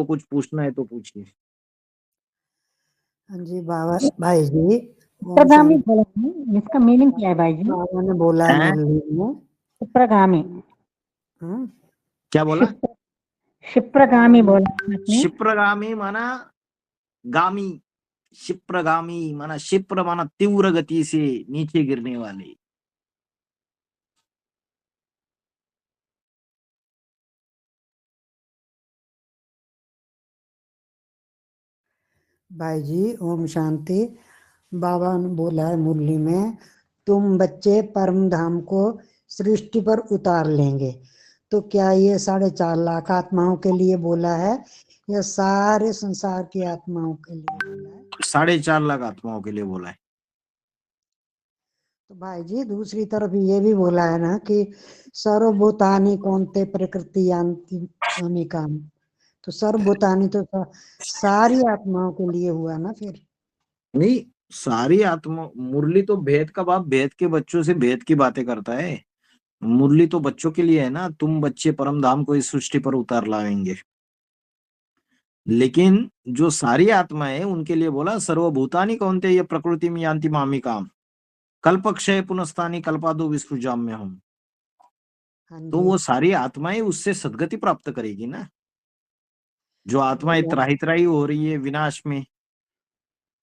को कुछ पूछना है तो पूछिए। हाँ जी बाबा भाई जी, ओम चित्रगामी शांति। बोला है, इसका मीनिंग क्या है भाई जी? बाबा ने बोला है हैं? मुरली में। क्षिप्रगामी। हाँ, क्या बोला? क्षिप्रगामी बोला है आपने। क्षिप्रगामी माना गामी, क्षिप्रगामी माना क्षिप्र माना तीव्र गति से नीचे गिरने वाले। भाई जी ओम शांति। बाबा ने बोला है मुरली में, तुम बच्चे परम धाम को सृष्टि पर उतार लेंगे। तो क्या ये 4.5 लाख आत्माओं के लिए बोला है या सारे संसार की आत्माओं के लिए बोला है? 4.5 लाख आत्माओं के लिए बोला है। तो भाई जी दूसरी तरफ ये भी बोला है ना कि सर्वभूतानि कौन्ते प्रकृति यान्ति अमिकाम। तो सर्वभूतानि तो सारी आत्माओं के लिए हुआ ना फिर। नहीं, सारी आत्मा, मुरली तो भेद का बाप भेद के बच्चों से भेद की बातें करता है। मुरली तो बच्चों के लिए है ना, तुम बच्चे परम धाम को इस सृष्टि पर उतार लाएंगे। लेकिन जो सारी आत्मा है उनके लिए बोला सर्वभूतानि कौन्ते ये प्रकृति में यान्ति मामिकाम कल्पक्षय पुनस्तानी कल्पादो विसृजाम में हम। हाँ तो जी। वो सारी आत्माएं उससे सदगति प्राप्त करेगी ना। जो आत्माएं त्राही त्राही हो रही है विनाश में,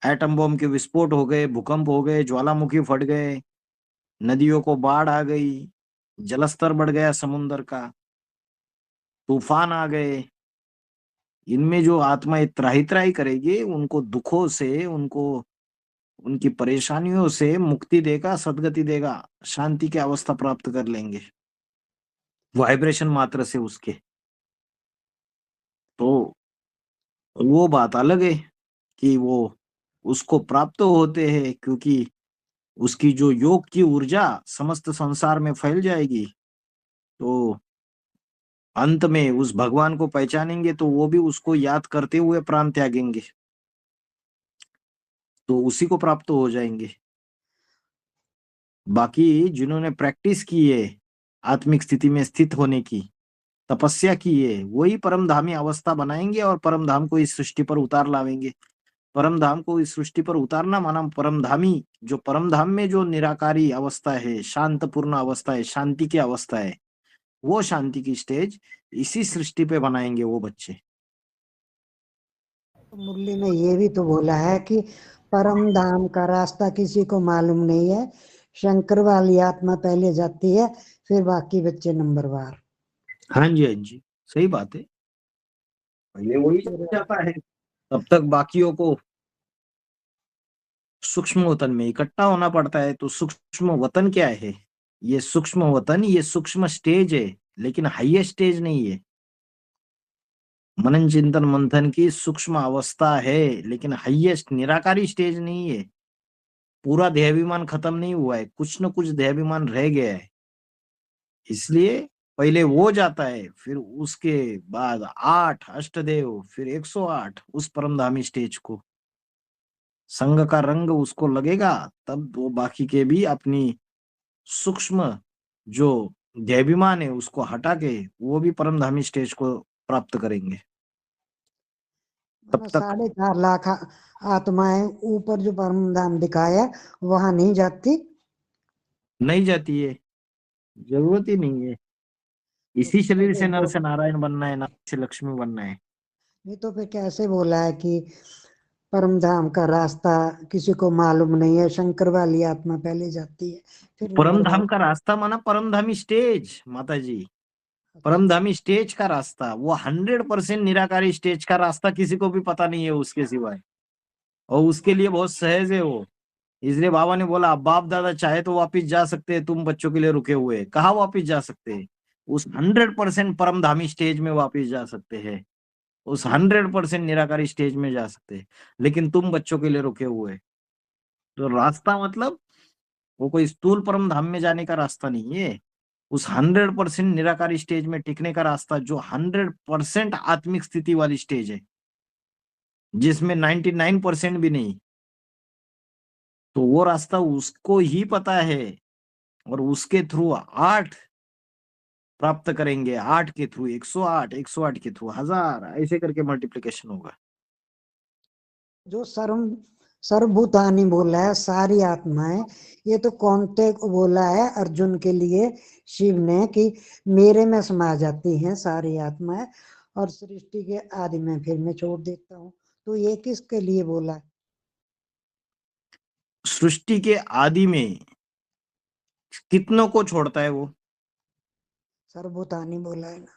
एटम बम के विस्फोट हो गए, भूकंप हो गए, ज्वालामुखी फट गए, नदियों को बाढ़ आ गई, जलस्तर बढ़ गया समुन्द्र का, तूफान आ गए, इनमें जो आत्माएं त्राही त्राही करेगी उनको दुखों से, उनको उनकी परेशानियों से मुक्ति देगा, सदगति देगा, शांति की अवस्था प्राप्त कर लेंगे वाइब्रेशन मात्र से उसके। तो वो बात अलग है कि वो उसको प्राप्त होते हैं, क्योंकि उसकी जो योग की ऊर्जा समस्त संसार में फैल जाएगी। तो अंत में उस भगवान को पहचानेंगे तो वो भी उसको याद करते हुए प्राण त्यागेंगे, तो उसी को प्राप्त हो जाएंगे। बाकी जिन्होंने प्रैक्टिस की है आत्मिक स्थिति में स्थित होने की, तपस्या की है, वही परमधामी अवस्था बनाएंगे और परमधाम को इस सृष्टि पर उतार लावेंगे। परमधाम को इस सृष्टि पर उतारना माना परमधामी, जो परमधाम में जो निराकारी अवस्था है, शांतपूर्ण अवस्था है, शांति की अवस्था है, वो शांति की स्टेज इसी सृष्टि पे बनाएंगे वो बच्चे। तो मुरली में ये भी तो बोला है कि परम धाम का रास्ता किसी को मालूम नहीं है, शंकर वाली आत्मा पहले जाती है, फिर बाकी बच्चे नंबरवार। हाँ जी, हाँ जी, सही बात है। पहले वही जाता है, तब तक बाकियों को सूक्ष्म वतन में इकट्ठा होना पड़ता है। तो सूक्ष्म वतन क्या है? ये सूक्ष्म वतन, ये सूक्ष्म स्टेज है, लेकिन हाईएस्ट स्टेज नहीं है। मनन चिंतन मंथन की सूक्ष्म अवस्था है, लेकिन हाईएस्ट निराकारी स्टेज नहीं है। पूरा देहाभिमान खत्म नहीं हुआ है, कुछ न कुछ देहाभिमान रह गया है। इसलिए पहले वो जाता है, फिर उसके बाद 8 अष्टदेव, फिर 108 उस परमधामी स्टेज को, संग का रंग उसको लगेगा, तब वो बाकी के भी अपनी सूक्ष्म जो देहाभिमान है उसको हटा के वो भी परमधामी स्टेज को प्राप्त करेंगे। तब तक 4.5 लाख आत्माएं ऊपर जो परम धाम दिखाया वहां नहीं जाती। नहीं जाती है, जरूरत ही नहीं है। तो इसी फिर शरीर से नर तो से नारायण बनना है, नारायण से लक्ष्मी बनना है। ये तो फिर कैसे बोला है कि परम धाम का रास्ता किसी को मालूम नहीं है, शंकर वाली आत्मा पहले जाती है फिर परम नंबरवार। धाम का रास्ता माना परमधामी स्टेज, माता जी। अच्छा अच्छा। परमधामी स्टेज का रास्ता, वो 100% निराकारी स्टेज का रास्ता किसी को भी पता नहीं है उसके सिवाय, और उसके लिए बहुत सहज है वो। इसलिए बाबा ने बोला बाप दादा चाहे तो वापिस जा सकते हैं, तुम बच्चों के लिए रुके हुए, कहाँ वापिस जा सकते हैं? उस 100% परमधामी स्टेज में वापिस जा सकते हैं, उस 100% निराकारी स्टेज में जा सकते हैं, लेकिन तुम बच्चों के लिए रुके हुए। तो रास्ता मतलब वो कोई स्थूल परम धाम में जाने का रास्ता नहीं है, उस 100% निराकारी स्टेज में टिकने का रास्ता, जो 100% आत्मिक स्थिति वाली स्टेज है, जिसमें 99% भी नहीं। तो वो रास्ता उसको ही पता है, और उसके थ्रू 8 प्राप्त करेंगे 8 के थ्रू 108, 108 के थ्रू 1000, ऐसे करके मल्टीप्लिकेशन होगा। जो सर्वभूतानि बोला है, सारी आत्माएं, ये तो कौनते को बोला है अर्जुन के लिए शिव ने कि मेरे में समा जाती हैं सारी आत्माएं, और सृष्टि के आदि में फिर मैं छोड़ देता हूँ। तो ये किसके लिए बोला है? सृष्टि के आदि में कितनों को छोड़ता है वो? सर्वभूतानि बोला है ना।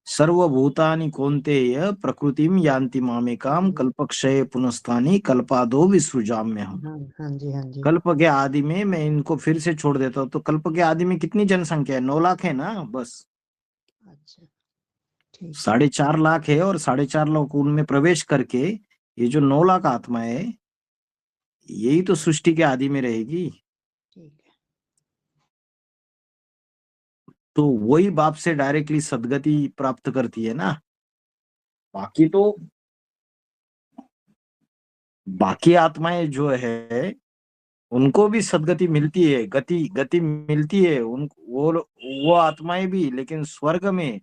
सर्वभूतानि कौन्तेय प्रकृतिम यान्ति मामेकाम कल्पक्षय पुनस्तानि कल्पादो विसृजाम्यहम्। हाँ हाँ जी, हाँ जी। कल्प के आदि में मैं इनको फिर से छोड़ देता हूँ। तो कल्प के आदि में कितनी जनसंख्या है? 9 लाख है ना बस। अच्छा, ठीक। 4.5 लाख है, और 4.5 लाख उनमें प्रवेश करके ये जो 9 लाख आत्मा है, यही तो सृष्टि के आदि में रहेगी। ठीक है। तो वही बाप से डायरेक्टली सदगति प्राप्त करती है ना। बाकी तो बाकी आत्माएं जो है उनको भी सदगति मिलती है, गति गति मिलती है उन वो आत्माएं भी, लेकिन स्वर्ग में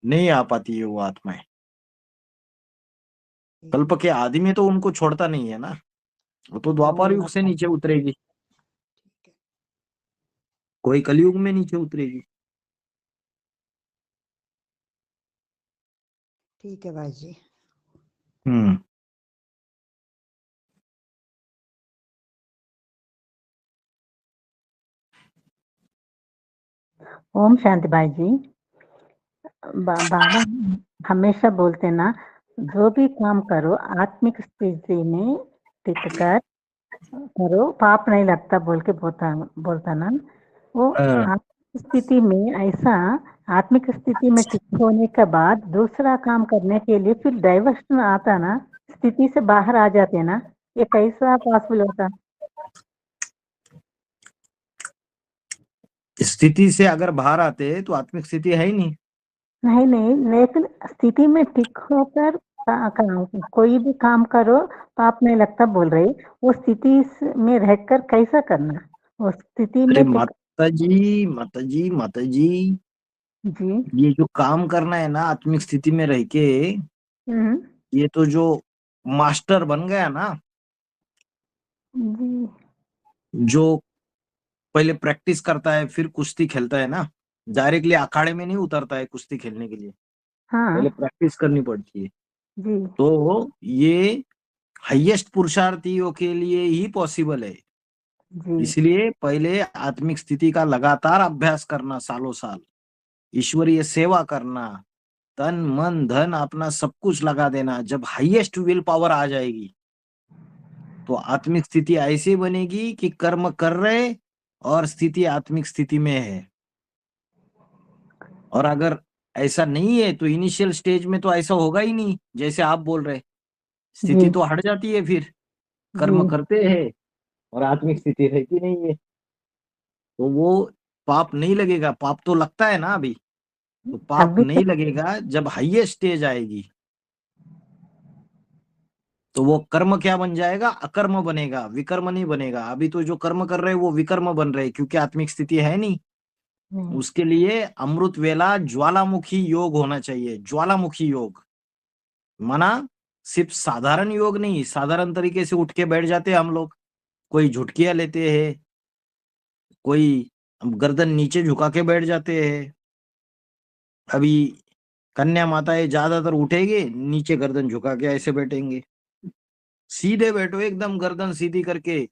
नहीं आ पाती है वो आत्माएं। कल्प के आदि में तो उनको छोड़ता नहीं है ना, वो तो द्वापर युग से नीचे उतरेगी, ठीक है। कोई कलयुग में नीचे उतरेगी। ठीक है भाई जी। हम्म। ओम शांति भाई जी। बाबा हमेशा बोलते ना, जो भी काम करो आत्मिक स्थिति में टिक कर करो, पाप नहीं लगता बोल के बोलता ना। वो आत्मिक स्थिति में ऐसा, आत्मिक स्थिति में टिक होने के बाद दूसरा काम करने के लिए फिर डाइवर्शन आता ना, स्थिति से बाहर आ जाते ना, ये कैसा पॉसिबल होता? स्थिति से अगर बाहर आते तो आत्मिक स्थिति है ही नहीं। नहीं नहीं, लेकिन स्थिति में टिक होकर कोई भी काम करो पाप नहीं लगता बोल रही, वो स्थिति में रहकर कैसा करना? वो स्थिति अरे में टिक। माता जी, जी। ये जो काम करना है ना आत्मिक स्थिति में रह के, ये तो जो मास्टर बन गया ना, जी। जो पहले प्रैक्टिस करता है फिर कुश्ती खेलता है ना, डायरेक्टली अखाड़े में नहीं उतरता है कुश्ती खेलने के लिए, हाँ पहले प्रैक्टिस करनी पड़ती है। जी। तो ये हाईएस्ट पुरुषार्थियों के लिए ही पॉसिबल है। जी। इसलिए पहले आत्मिक स्थिति का लगातार अभ्यास करना, सालों साल ईश्वरीय सेवा करना, तन मन धन अपना सब कुछ लगा देना। जब हाईएस्ट विल पावर आ जाएगी तो आत्मिक स्थिति ऐसी बनेगी कि कर्म कर रहे और स्थिति आत्मिक स्थिति में है। और अगर ऐसा नहीं है तो इनिशियल स्टेज में तो ऐसा होगा ही नहीं, जैसे आप बोल रहे, स्थिति जी। तो हट जाती है, फिर जी। कर्म करते हैं और आत्मिक स्थिति रहती नहीं है। तो वो पाप नहीं लगेगा। पाप तो लगता है ना अभी, तो पाप अभी तो नहीं लगेगा जब हाईएस्ट स्टेज आएगी। तो वो कर्म क्या बन जाएगा? अकर्म बनेगा, विकर्म नहीं बनेगा। अभी तो जो कर्म कर रहे हैं वो विकर्म बन रहे हैं, क्योंकि आत्मिक स्थिति है नहीं। नहीं। उसके लिए अमृत वेला ज्वालामुखी योग होना चाहिए। ज्वालामुखी योग माना सिर्फ साधारण योग नहीं, साधारण तरीके से उठ के बैठ जाते हैं हम लोग, कोई झुटकियां लेते हैं, कोई गर्दन नीचे झुका के बैठ जाते हैं। अभी कन्या माताएं ज्यादातर उठेंगे, नीचे गर्दन झुका के ऐसे बैठेंगे। सीधे बैठो, एकदम गर्दन सीधी करके,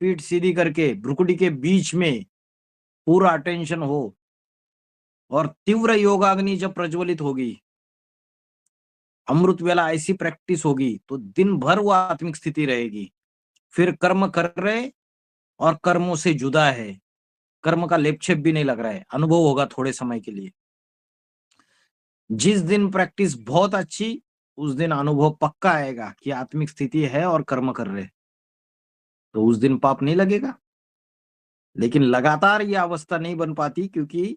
पीठ सीधी करके, भ्रुकुटी के बीच में पूरा अटेंशन हो, और तीव्र योगाग्नि जब प्रज्वलित होगी, अमृत वेला ऐसी प्रैक्टिस होगी, तो दिन भर वो आत्मिक स्थिति रहेगी। फिर कर्म कर रहे और कर्मों से जुदा है, कर्म का लेपछेप भी नहीं लग रहा है, अनुभव होगा थोड़े समय के लिए। जिस दिन प्रैक्टिस बहुत अच्छी, उस दिन अनुभव पक्का आएगा कि आत्मिक स्थिति है और कर्म कर रहे, तो उस दिन पाप नहीं लगेगा। लेकिन लगातार ये अवस्था नहीं बन पाती, क्योंकि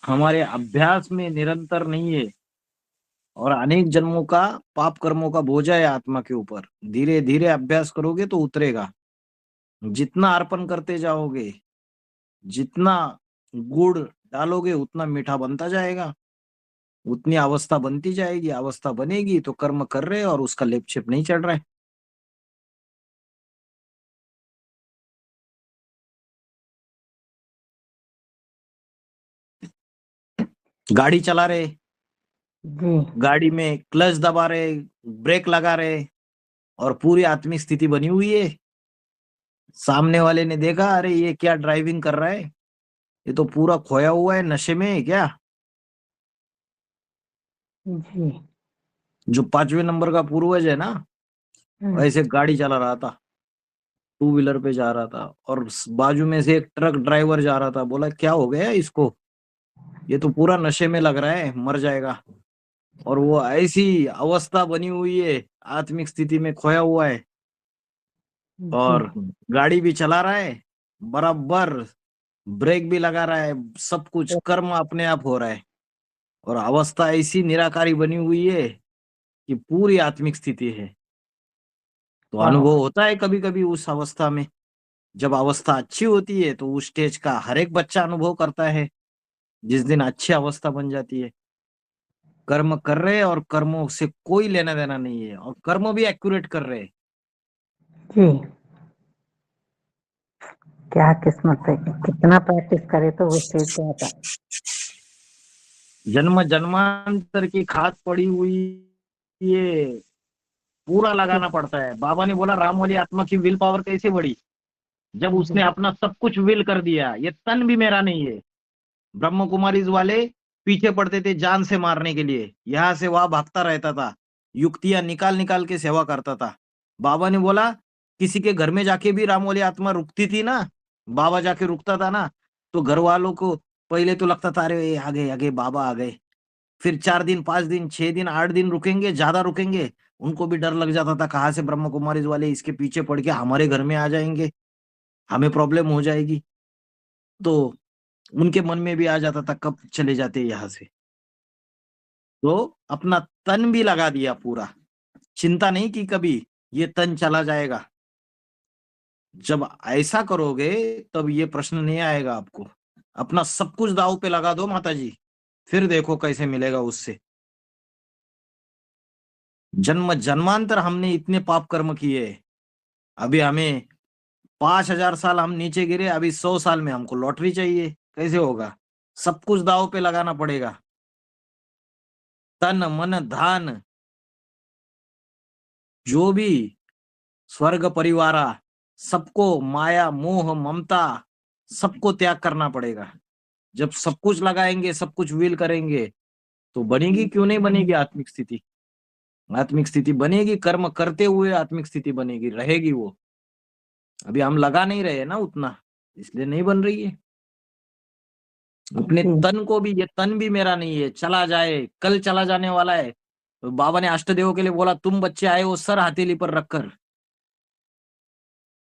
हमारे अभ्यास में निरंतर नहीं है, और अनेक जन्मों का पाप कर्मों का बोझ है आत्मा के ऊपर। धीरे धीरे अभ्यास करोगे तो उतरेगा। जितना अर्पण करते जाओगे, जितना गुड़ डालोगे उतना मीठा बनता जाएगा, उतनी अवस्था बनती जाएगी, अवस्था बनेगी तो कर्म कर रहे और उसका लेप छेप नहीं चढ़ रहा है। गाड़ी चला रहे, जी गाड़ी में क्लच दबा रहे, ब्रेक लगा रहे और पूरी आत्मिक स्थिति बनी हुई है। सामने वाले ने देखा, अरे ये क्या ड्राइविंग कर रहा है, ये तो पूरा खोया हुआ है, नशे में है क्या। जी जो 5वें नंबर का पूर्वज है ना, ऐसे गाड़ी चला रहा था, टू व्हीलर पे जा रहा था और बाजू में से एक ट्रक ड्राइवर जा रहा था। बोला क्या हो गया इसको, ये तो पूरा नशे में लग रहा है, मर जाएगा। और वो ऐसी अवस्था बनी हुई है, आत्मिक स्थिति में खोया हुआ है जी और गाड़ी भी चला रहा है बराबर, ब्रेक भी लगा रहा है, सब कुछ कर्म अपने आप हो रहा है और अवस्था ऐसी निराकारी बनी हुई है कि पूरी आत्मिक स्थिति है। तो अनुभव होता है कभी कभी उस अवस्था में। जब अवस्था अच्छी होती है तो उस स्टेज का हर एक बच्चा अनुभव करता है। जिस दिन अच्छी अवस्था बन जाती है, कर्म कर रहे हैं और कर्मों से कोई लेना देना नहीं है और कर्म भी एक्यूरेट कर रहे हैं। जी क्या किस्मत है, कितना प्रैक्टिस करे तो वो स्टेज पे आता है। जन्म जन्मांतर की खाद पड़ी हुई, ये पूरा लगाना पड़ता है। बाबा ने बोला राम वाली आत्मा की विल पावर कैसे बढ़ी, जब उसने अपना सब कुछ विल कर दिया। ये तन भी मेरा नहीं है। ब्रह्म कुमारीज वाले पीछे पड़ते थे जान से मारने के लिए, यहां से वहां भागता रहता था, युक्तियां निकाल निकाल के सेवा करता था। बाबा ने बोला किसी के घर में जाके भी राम वाली आत्मा रुकती थी ना, बाबा जाके रुकता था ना, तो घर वालों को पहले तो लगता था अरे आ गए, आगे बाबा आ गए। फिर 4 दिन 5 दिन 6 दिन 8 दिन रुकेंगे, ज्यादा रुकेंगे, उनको भी डर लग जाता था कहाँ से ब्रह्म कुमारीज वाले इसके पीछे पड़ के हमारे घर में आ जाएंगे, हमें प्रॉब्लम हो जाएगी। तो उनके मन में भी आ जाता था कब चले जाते यहाँ से। तो अपना तन भी लगा दिया पूरा, चिंता नहीं की कभी ये तन चला जाएगा। जब ऐसा करोगे तब ये प्रश्न नहीं आएगा आपको। अपना सब कुछ दाव पे लगा दो माता जी, फिर देखो कैसे मिलेगा उससे। जन्म जन्मांतर हमने इतने पाप कर्म किए, अभी हमें 5,000 साल हम नीचे गिरे, अभी 100 साल में हमको लॉटरी चाहिए, कैसे होगा। सब कुछ दाव पे लगाना पड़ेगा, तन मन धन जो भी स्वर्ग परिवारा, सबको माया मोह ममता सबको त्याग करना पड़ेगा। जब सब कुछ लगाएंगे, सब कुछ विल करेंगे, तो बनेगी क्यों नहीं बनेगी आत्मिक स्थिति। आत्मिक स्थिति बनेगी, कर्म करते हुए आत्मिक स्थिति बनेगी, रहेगी वो। अभी हम लगा नहीं रहे ना उतना, इसलिए नहीं बन रही है। अपने जी तन को भी, ये तन भी मेरा नहीं है, चला जाए, कल चला जाने वाला है। तो बाबा ने अष्टदेव के लिए बोला तुम बच्चे आए हो सर हथेली पर रखकर,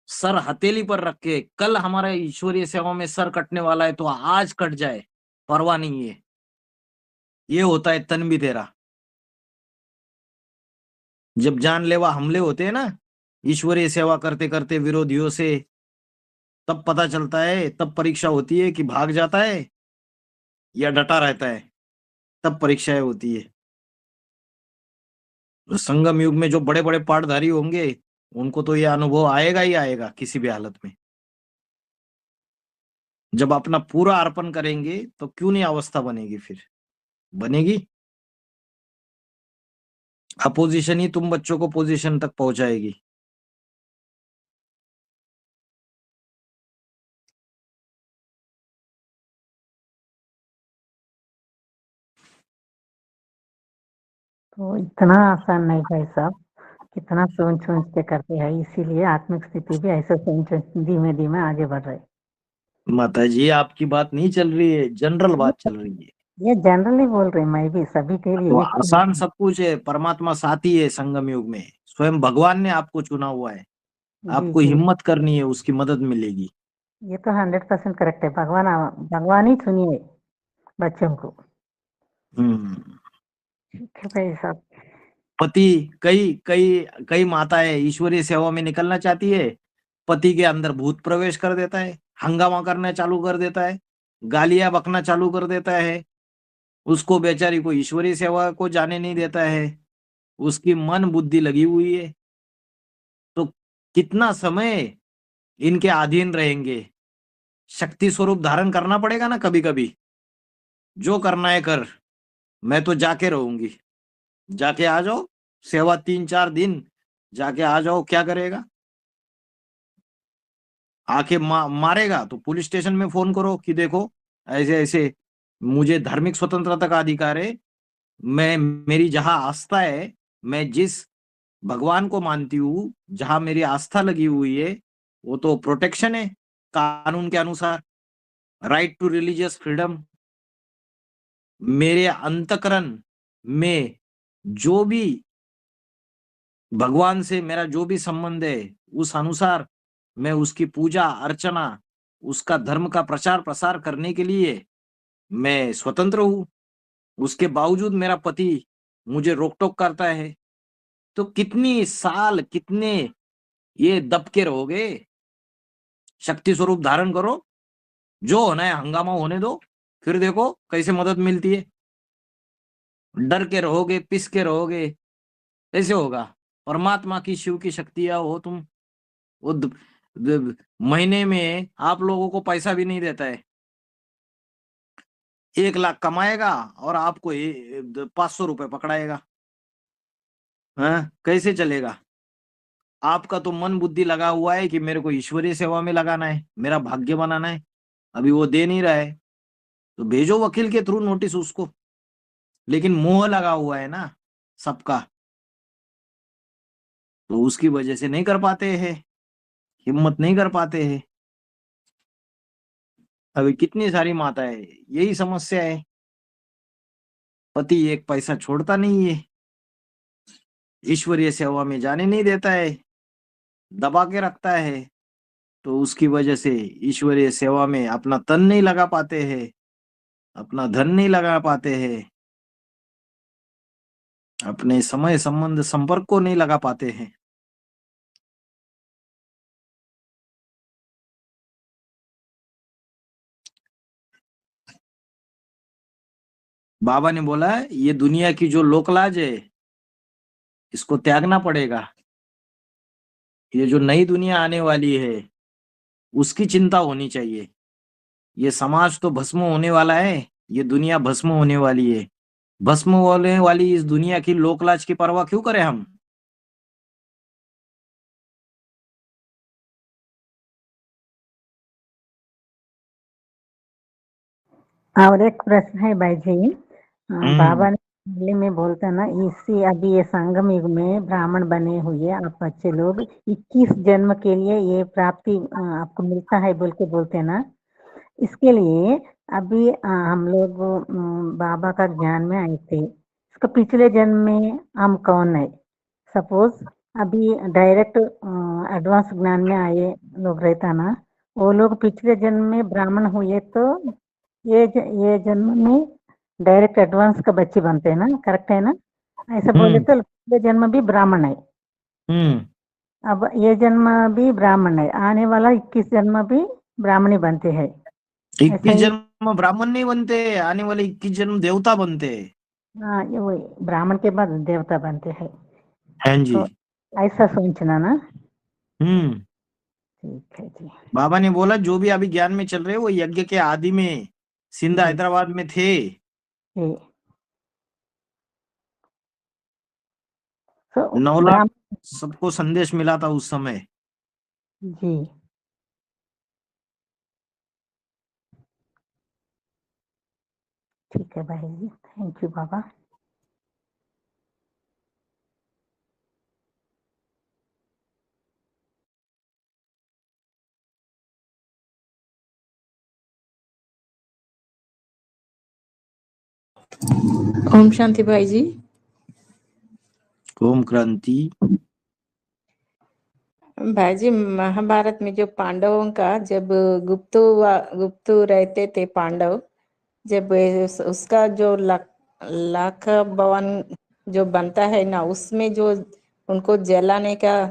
सर हथेली पर रख के, कल हमारा ईश्वरीय सेवा में सर कटने वाला है तो आज कट जाए, परवाह नहीं है। ये होता है तन भी तेरा। जब जानलेवा हमले होते हैं ना ईश्वरीय सेवा करते करते विरोधियों से, तब पता चलता है, तब परीक्षा होती है कि भाग जाता है या डटा रहता है, तब परीक्षाएं होती है। तो संगम युग में जो बड़े बड़े पाठधारी होंगे उनको तो ये अनुभव आएगा ही आएगा किसी भी हालत में। जब अपना पूरा अर्पण करेंगे तो क्यों नहीं अवस्था बनेगी, फिर बनेगी। अपोजिशन ही तुम बच्चों को पोजीशन तक पहुंचाएगी। तो इतना आसान नहीं भाई साहब, कितना सोच सोच के करते हैं, इसीलिए आत्मिक स्थिति भी ऐसे सोच धीमे धीमे आगे बढ़ रही। माता जी आपकी बात नहीं चल रही है, जनरल बात चल रही है। ये जनरली बोल रही, मैं भी सभी के तो लिए आसान सब कुछ है, परमात्मा साथी है संगम युग में, स्वयं भगवान ने आपको चुना हुआ है। जी आपको जी हिम्मत करनी है, उसकी मदद मिलेगी। ये तो 100% करेक्ट है। भगवान भगवान ही चुनिए बच्चों को। हम्म। ठीक है भाई साहब। पति, कई कई कई माताएं ईश्वरीय सेवा में निकलना चाहती है, पति के अंदर भूत प्रवेश कर देता है, हंगामा करना चालू कर देता है, गालियां बकना चालू कर देता है, उसको बेचारी को ईश्वरीय सेवा को जाने नहीं देता है, उसकी मन बुद्धि लगी हुई है, तो कितना समय इनके अधीन रहेंगे। शक्ति स्वरूप धारण करना पड़ेगा ना कभी कभी, जो करना है कर, मैं तो जाके रहूंगी, जाके आ जाओ, सेवा 3-4 दिन जाके आ जाओ, क्या करेगा? आके मारेगा तो पुलिस स्टेशन में फोन करो कि देखो ऐसे ऐसे मुझे धार्मिक स्वतंत्रता का अधिकार है, मैं मेरी जहां आस्था है, मैं जिस भगवान को मानती हूँ, जहां मेरी आस्था लगी हुई है, वो तो प्रोटेक्शन है कानून के अनुसार, राइट टू रिलीजियस फ्रीडम। मेरे अंतकरण में जो भी भगवान से मेरा जो भी संबंध है, उस अनुसार मैं उसकी पूजा अर्चना, उसका धर्म का प्रचार प्रसार करने के लिए मैं स्वतंत्र हूँ। उसके बावजूद मेरा पति मुझे रोक टोक करता है, तो कितनी साल कितने ये दब के रहोगे? शक्ति स्वरूप धारण करो, जो होना है हंगामा होने दो, फिर देखो कैसे मदद मिलती है। डर के रहोगे, पिस के रहोगे, कैसे होगा? परमात्मा की शिव की शक्तियां हो तुम, वो महीने में आप लोगों को पैसा भी नहीं देता है, 1 लाख कमाएगा और आपको 500 रुपए पकड़ाएगा। हाँ, कैसे चलेगा? आपका तो मन बुद्धि लगा हुआ है कि मेरे को ईश्वरीय सेवा में लगाना है, मेरा भाग्य बनाना है, अभी वो दे नहीं रहा है, तो भेजो वकील के थ्रू नोटिस उसको। लेकिन मोह लगा हुआ है ना सबका, तो उसकी वजह से नहीं कर पाते हैं, हिम्मत नहीं कर पाते हैं। अभी कितनी सारी माताएं, यही समस्या है, पति एक पैसा छोड़ता नहीं है, ईश्वरीय सेवा में जाने नहीं देता है, दबा के रखता है, तो उसकी वजह से ईश्वरीय सेवा में अपना तन नहीं लगा पाते हैं, अपना धन नहीं लगा पाते हैं, अपने समय संबंध संपर्क को नहीं लगा पाते हैं। बाबा ने बोला ये दुनिया की जो लोकलाज है, इसको त्यागना पड़ेगा। ये जो नई दुनिया आने वाली है, उसकी चिंता होनी चाहिए। ये समाज तो भस्म होने वाला है, ये दुनिया भस्म होने वाली है, भस्म होने वाली इस दुनिया की लोकलाज की परवाह क्यों करें हम? और एक प्रश्न है भाई जी, बाबा ने दिल्ली में बोलते ना, इसी अभी ये संगम युग में ब्राह्मण बने हुए आप बच्चे लोग 21 जन्म के लिए ये प्राप्ति आपको मिलता है बोल के बोलते ना, इसके लिए अभी हम लोग बाबा का ज्ञान में आए थे, इसका पिछले जन्म में हम कौन है? सपोज अभी डायरेक्ट एडवांस ज्ञान में आए लोग रहता ना, वो लोग पिछले जन्म में ब्राह्मण हुए, तो ये जन्म में डायरेक्ट एडवांस का बच्चे बनते हैं ना, करेक्ट है ना? ऐसा बोले तो पिछले जन्म भी ब्राह्मण है, अब ये जन्म भी ब्राह्मण है, आने वाला 21 जन्म भी ब्राह्मणी बनते हैं। 21 जन्म ब्राह्मण नहीं बनते, आने वाले 21 जन्म देवता बनते हैं। हाँ, ये वही ब्राह्मण के बाद देवता बनते हैं। हाँ जी। तो ऐसा सोचना ना। हम्म ठीक है जी। बाबा ने बोला जो भी अभी ज्ञान में चल रहे वो यज्ञ के आदि में सिंध हैदराबाद में थे। तो 9 लाख सबको संदेश मिला था उस समय। जी, ठीक है भाई जी, थैंक यू बाबा। ओम शांति भाई जी। ओम क्रांति। भाई जी, महाभारत में जो पांडवों का जब गुप्तु रहते थे पांडव, जब उसका जो लाख भवन जो बनता है ना, उसमें जो उनको जलाने का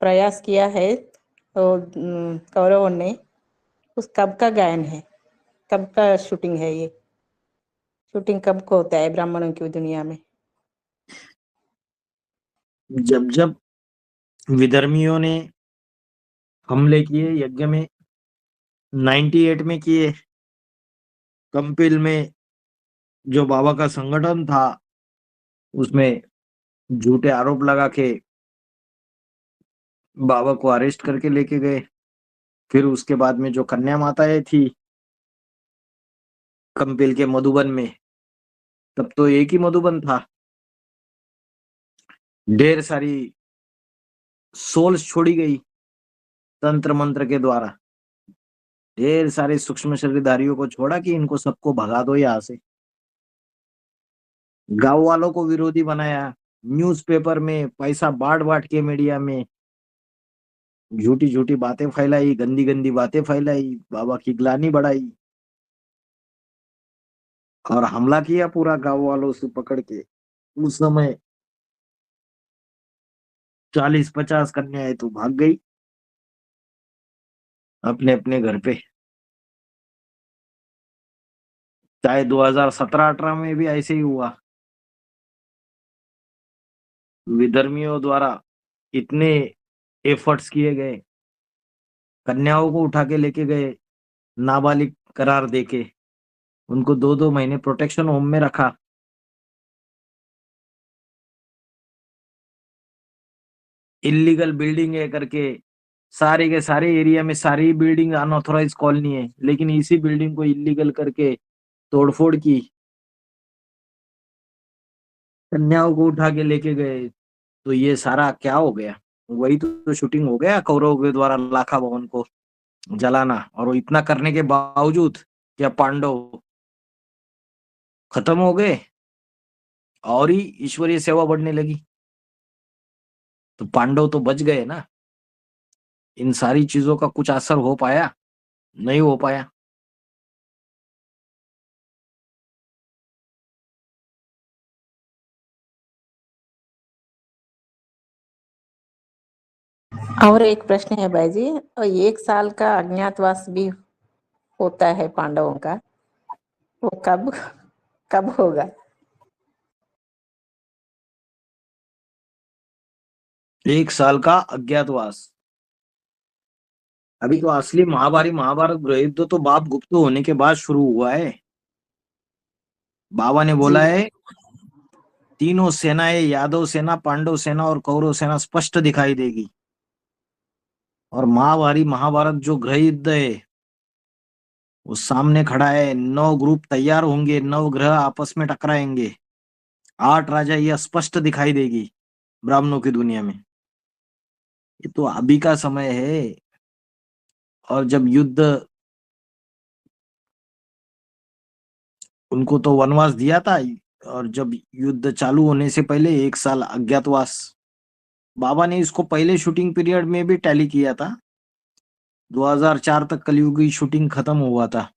प्रयास किया है तो कौरवों ने, उस कब का गायन है? कब का शूटिंग है ये? शूटिंग कब को होता है ब्राह्मणों की दुनिया में? जब जब विधर्मियों ने हमले किए यज्ञ में, 98 में किए, कंपिल में जो बाबा का संगठन था उसमें झूठे आरोप लगा के बाबा को अरेस्ट करके लेके गए। फिर उसके बाद में जो कन्या माताएं थी कंपिल के मधुबन में, तब तो एक ही मधुबन था, ढेर सारी सोल्स छोड़ी गई तंत्र मंत्र के द्वारा। ढेर सारे सूक्ष्म शरीरधारियों को छोड़ा कि इनको सबको भगा दो यहाँ से। गांव वालों को विरोधी बनाया, न्यूज़पेपर में पैसा बांट बांट के मीडिया में झूठी झूठी बातें फैलाई, गंदी गंदी बातें फैलाई, बाबा की ग्लानि बढ़ाई और हमला किया पूरा गांव वालों से पकड़ के। उस समय 40-50 कन्याएं तो भाग गई अपने अपने घर पे। चाहे 2017-18 में भी ऐसे ही हुआ। विधर्मियों द्वारा इतने एफर्ट्स किए गए, कन्याओं को उठा के लेके गए, नाबालिग करार देके उनको 2-2 महीने प्रोटेक्शन होम में रखा। इलीगल बिल्डिंग है करके सारे के सारे एरिया में सारी बिल्डिंग अनऑथोराइज कॉलोनी है, लेकिन इसी बिल्डिंग को इलीगल करके तोड़फोड़ की, कन्याओं को उठा के लेके गए। तो ये सारा क्या हो गया? वही तो शूटिंग हो गया कौरवों के द्वारा लाखा भवन को जलाना। और वो इतना करने के बावजूद क्या पांडव खत्म हो गए और ही ईश्वरीय सेवा बढ़ने लगी? तो पांडव तो बच गए ना। इन सारी चीजों का कुछ असर हो पाया? नहीं हो पाया। और एक प्रश्न है भाई जी, और 1 साल का अज्ञातवास भी होता है पांडवों का, वो कब कब होगा? 1 साल का अज्ञातवास। अभी तो असली महाभारत गृह युद्ध तो बाप गुप्त होने के बाद शुरू हुआ है। बाबा ने बोला जी। है तीनों सेनाएं, यादव सेना, पांडव सेना और कौरव सेना स्पष्ट दिखाई देगी। और महाभारत जो गृह युद्ध है वो सामने खड़ा है। 9 ग्रुप तैयार होंगे, 9 ग्रह आपस में टकराएंगे, 8 राजा, यह स्पष्ट दिखाई देगी ब्राह्मणों की दुनिया में। ये तो अभी का समय है। और जब युद्ध, उनको तो वनवास दिया था, और जब युद्ध चालू होने से पहले 1 साल अज्ञातवास, बाबा ने इसको पहले शूटिंग पीरियड में भी टैली किया था। 2004 तक कलयुग की शूटिंग खत्म हुआ था,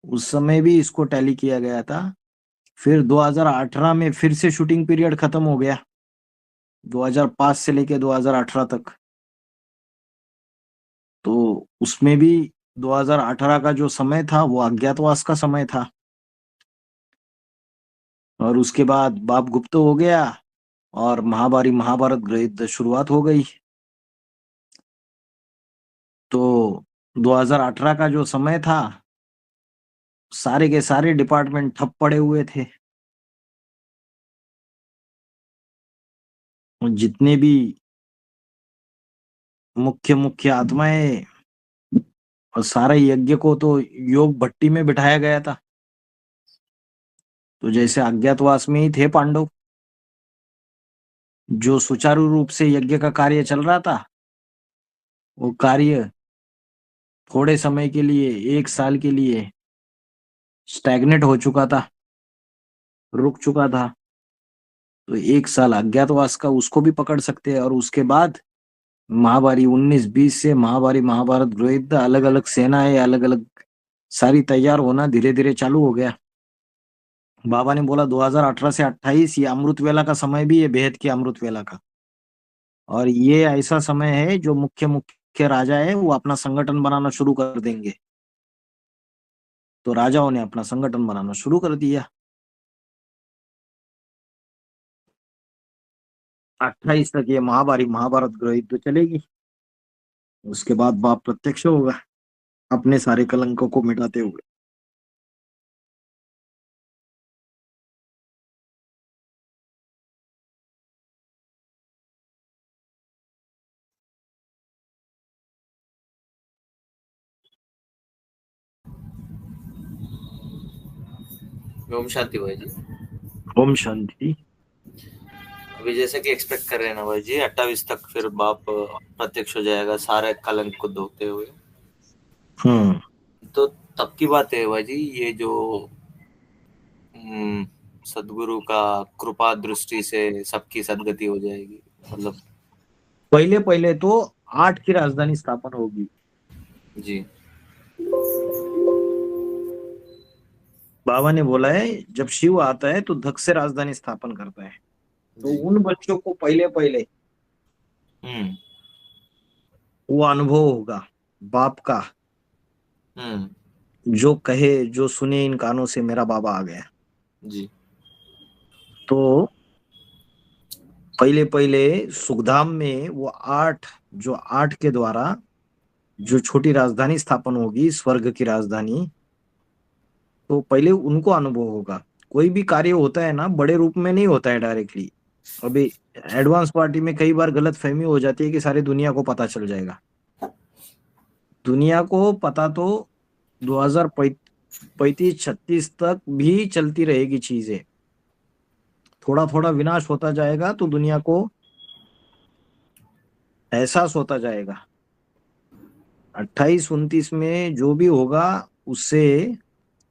उस समय भी इसको टैली किया गया था। फिर 2018 में फिर से शूटिंग पीरियड खत्म हो गया, 2005 से लेके 2018 तक। तो उसमें भी 2018 का जो समय था वो अज्ञातवास का समय था। और उसके बाद बाप गुप्त हो गया और महाभारत गृह युद्ध शुरुआत हो गई। तो 2018 का जो समय था, सारे के सारे डिपार्टमेंट ठप पड़े हुए थे। जितने भी मुख्य आत्माएं, और सारे यज्ञ को तो योग भट्टी में बिठाया गया था। तो जैसे अज्ञातवास में ही थे पांडव, जो सुचारू रूप से यज्ञ का कार्य चल रहा था, वो कार्य थोड़े समय के लिए, 1 साल के लिए स्टैग्नेट हो चुका था, रुक चुका था। तो 1 साल अज्ञातवास का उसको भी पकड़ सकते हैं। और उसके बाद महाभारी 19-20 से महाभारत गृह युद्ध, अलग अलग सेनाएं, अलग अलग सारी तैयार होना धीरे धीरे चालू हो गया। बाबा ने बोला 2018 से 28 ये अमृत वेला का समय भी है, बेहद की अमृत वेला का। और ये ऐसा समय है जो मुख्य राजा है वो अपना संगठन बनाना शुरू कर देंगे। तो राजाओं ने अपना संगठन बनाना शुरू कर दिया। 28 तक ये महाभारत गृह युद्ध चलेगी। उसके बाद बाप प्रत्यक्ष होगा अपने सारे कलंकों को मिटाते हुए। ओम शांति भाई जी। ओम शांति। अभी जैसे कि एक्सपेक्ट कर रहे हैं ना भाई जी, 28 तक फिर बाप प्रत्यक्ष हो जाएगा सारे कलंक को धोते हुए। तो तब की बात है भाई जी, ये जो सदगुरु का कृपा दृष्टि से सबकी सदगति हो जाएगी। मतलब पहले पहले तो 8 की राजधानी स्थापन होगी जी। बाबा ने बोला है जब शिव आता है तो धक से राजधानी स्थापन करता है। तो उन बच्चों को पहले पहले वो अनुभव होगा बाप का, जो कहे जो सुने इन कानों से मेरा बाबा आ गया जी। तो पहले पहले सुखधाम में वो 8 के द्वारा जो छोटी राजधानी स्थापन होगी स्वर्ग की राजधानी, तो पहले उनको अनुभव होगा। कोई भी कार्य होता है ना बड़े रूप में नहीं होता है डायरेक्टली। अभी एडवांस पार्टी में कई बार गलत फहमी हो जाती है कि सारी दुनिया को पता चल जाएगा। दुनिया को पता तो 2035-36 तक भी चलती रहेगी चीजें। थोड़ा थोड़ा विनाश होता जाएगा तो दुनिया को एहसास होता जाएगा। 28-29 में जो भी होगा उससे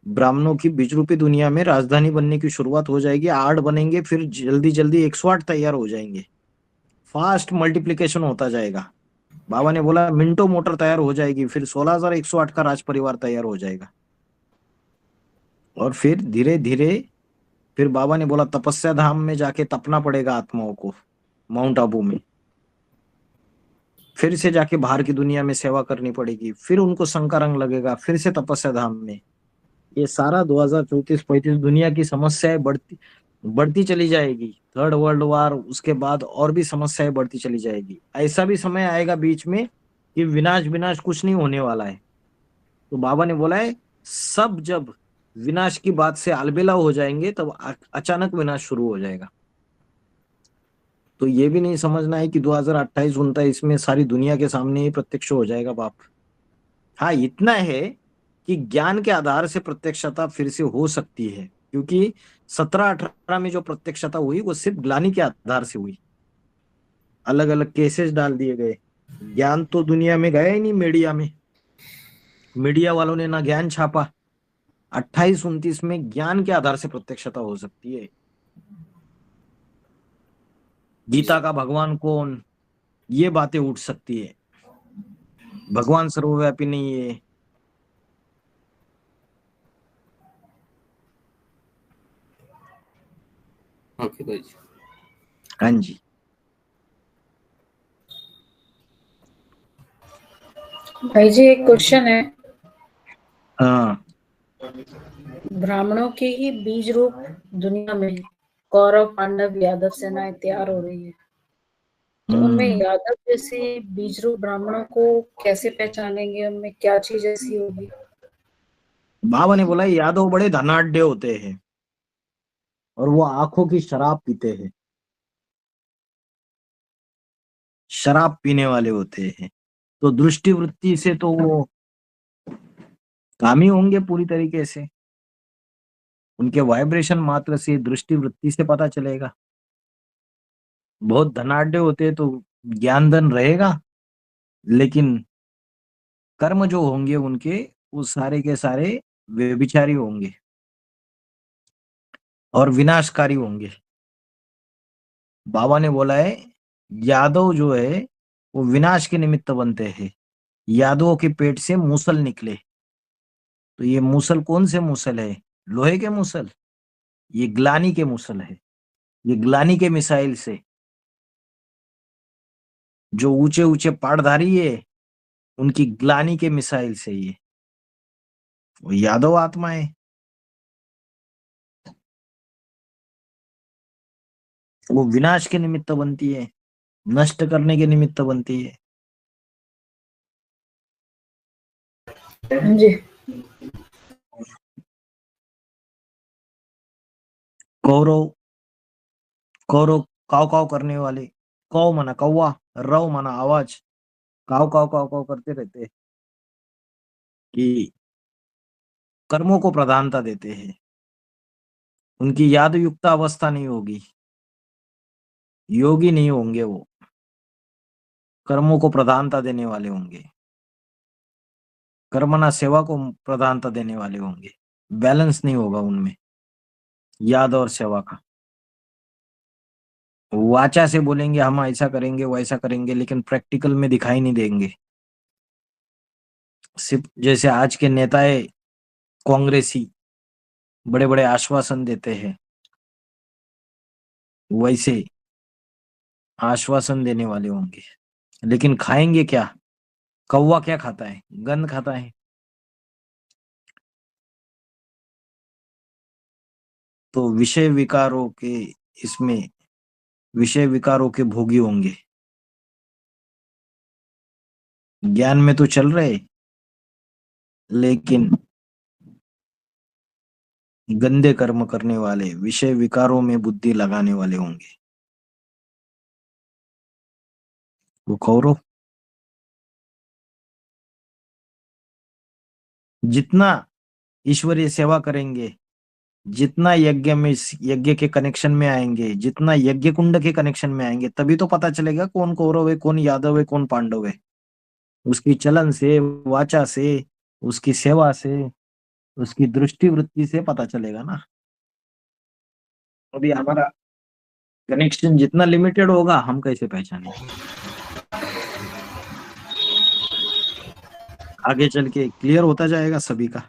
ब्राह्मणों की बीज रूपी दुनिया में राजधानी बनने की शुरुआत हो जाएगी। 8 बनेंगे, फिर जल्दी जल्दी 108 तैयार हो जाएंगे। फास्ट मल्टीप्लिकेशन होता जाएगा। बाबा ने बोला मिंटो मोटर तैयार हो जाएगी, फिर 16,108 का राज परिवार तैयार हो जाएगा। और फिर धीरे धीरे फिर बाबा ने बोला तपस्या धाम में जाके तपना पड़ेगा आत्माओं को, माउंट आबू में। फिर से जाके बाहर की दुनिया में सेवा करनी पड़ेगी, फिर उनको शंका रंग लगेगा, फिर से तपस्या धाम में। ये सारा 2034-35 दुनिया की समस्याएं बढ़ती चली जाएगी। 3rd वर्ल्ड वार, उसके बाद और भी समस्याएं बढ़ती चली जाएगी। ऐसा भी समय आएगा बीच में कि विनाश कुछ नहीं होने वाला है। तो बाबा ने बोला है सब जब विनाश की बात से अलबेला हो जाएंगे तब अचानक विनाश शुरू हो जाएगा। तो ये भी नहीं समझना है कि 2028-29 में सारी दुनिया के सामने ही प्रत्यक्ष हो जाएगा बाप। हाँ इतना है कि ज्ञान के आधार से प्रत्यक्षता फिर से हो सकती है, क्योंकि 17-18 में जो प्रत्यक्षता हुई वो सिर्फ ग्लानि के आधार से हुई। अलग अलग केसेस डाल दिए गए। ज्ञान तो दुनिया में गया ही नहीं। मीडिया वालों ने ना ज्ञान छापा। 28-29 में ज्ञान के आधार से प्रत्यक्षता हो सकती है। गीता का भगवान कौन, ये बातें उठ सकती है। भगवान सर्वव्यापी नहीं है। ओके भाई जी। हाँ जी। भाई जी एक क्वेश्चन है। हाँ। ब्राह्मणों के ही बीज रूप दुनिया में कौरव पांडव यादव सेनाएं तैयार हो रही है, तो उनमें यादव जैसे बीज रूप ब्राह्मणों को कैसे पहचानेंगे? उनमें क्या चीज ऐसी होगी? बाबा ने बोला यादव बड़े धनाढ्य होते हैं और वो आंखों की शराब पीते हैं, शराब पीने वाले होते हैं। तो दृष्टि वृत्ति से तो वो कामी होंगे पूरी तरीके से। उनके वाइब्रेशन मात्र से दृष्टि वृत्ति से पता चलेगा। बहुत धनाढ्य होते तो ज्ञान धन रहेगा, लेकिन कर्म जो होंगे उनके वो सारे के सारे व्यभिचारी होंगे और विनाशकारी होंगे। बाबा ने बोला है यादव जो है वो विनाश के निमित्त बनते हैं। यादवों के पेट से मूसल निकले। तो ये मूसल कौन से मूसल है? लोहे के मूसल। ये ग्लानी के मूसल है। ये ग्लानी के मिसाइल से जो ऊंचे ऊंचे पाड़धारी है उनकी ग्लानी के मिसाइल से ये वो यादव आत्माएं, वो विनाश के निमित्त बनती है, नष्ट करने के निमित्त बनती है। हाँ जी। कौरव, कौरव काव काव करने वाले, कौ माना कौवा, रव माना आवाज, काव काव काव काव करते रहते हैं कि कर्मों को प्रधानता देते हैं। उनकी याद युक्त अवस्था नहीं होगी, योगी नहीं होंगे, वो कर्मों को प्रधानता देने वाले होंगे, कर्मना सेवा को प्रधानता देने वाले होंगे। बैलेंस नहीं होगा उनमें याद और सेवा का। वाचा से बोलेंगे हम ऐसा करेंगे वैसा करेंगे, लेकिन प्रैक्टिकल में दिखाई नहीं देंगे। सिर्फ जैसे आज के नेताएं कांग्रेसी बड़े बड़े आश्वासन देते हैं, वैसे आश्वासन देने वाले होंगे, लेकिन खाएंगे क्या? कौवा क्या खाता है? गंध खाता है। तो विषय विकारों के, इसमें विषय विकारों के भोगी होंगे। ज्ञान में तो चल रहे, लेकिन गंदे कर्म करने वाले, विषय विकारों में बुद्धि लगाने वाले होंगे वो कौरव। जितना ईश्वरीय सेवा करेंगे, जितना यज्ञ में, यज्ञ के कनेक्शन में आएंगे, जितना यज्ञ कुंड के कनेक्शन में आएंगे, तभी तो पता चलेगा कौन कौरव है, कौन यादव है, कौन पांडव है। उसकी चलन से, वाचा से, उसकी सेवा से, उसकी दृष्टि वृत्ति से पता चलेगा ना। अभी हमारा कनेक्शन जितना लिमिटेड होगा, हम कैसे पहचानेंगे? आगे चल के क्लियर होता जाएगा सभी का।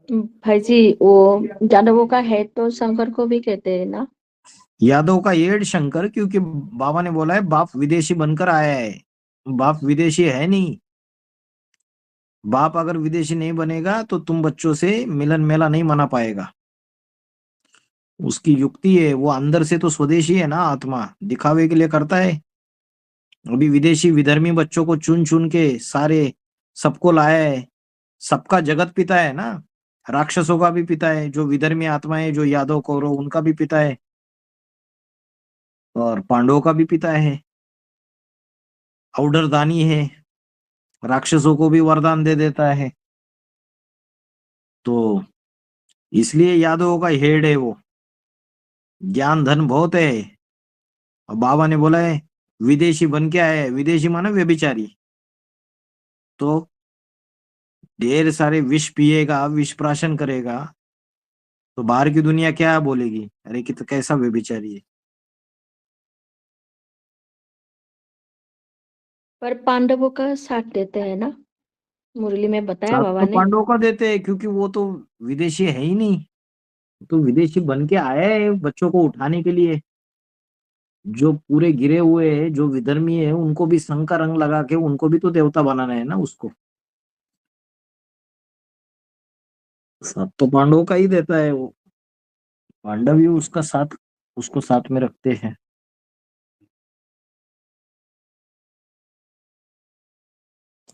भाई जी, वो यादवों का हेड तो शंकर को भी कहते हैं ना? यादव का येड शंकर, क्योंकि बाबा ने बोला है बाप विदेशी बनकर आया है, बाप विदेशी है नहीं। बाप अगर विदेशी नहीं बनेगा तो तुम बच्चों से मिलन मेला नहीं मना पाएगा। उसकी युक्ति है, वो अंदर से तो स्वदेशी है ना, आत्मा दिखावे के लिए करता है। अभी विदेशी विधर्मी बच्चों को चुन चुन के सारे सबको लाया है, सबका जगत पिता है ना, राक्षसों का भी पिता है, जो विधर्मी आत्मा है, जो यादव कौरव, उनका भी पिता है, और पांडवों का भी पिता है। औडरदानी है, राक्षसों को भी वरदान दे देता है। तो इसलिए यादवों का हेड है वो। ज्ञान धन बहुत है, और बाबा ने बोला है विदेशी बन के आया है। विदेशी माना व्यभिचारी। तो ढेर सारे विष पिएगा, विष प्राशन करेगा, तो बाहर की दुनिया क्या बोलेगी? अरे कि तो कैसा व्यभिचारी है। पर पांडवों का साथ देते हैं ना, मुरली में बताया साथ बाबा तो ने। पांडवों का देते हैं, क्योंकि वो तो विदेशी है ही नहीं, तो विदेशी बन के आया है बच्चों को उठाने के लिए। जो पूरे गिरे हुए हैं, जो विधर्मी है, उनको भी संग का रंग लगा के उनको भी तो देवता बनाना है ना उसको। साथ तो पांडवों का ही देता है वो। पांडव ही उसका साथ, उसको साथ में रखते हैं।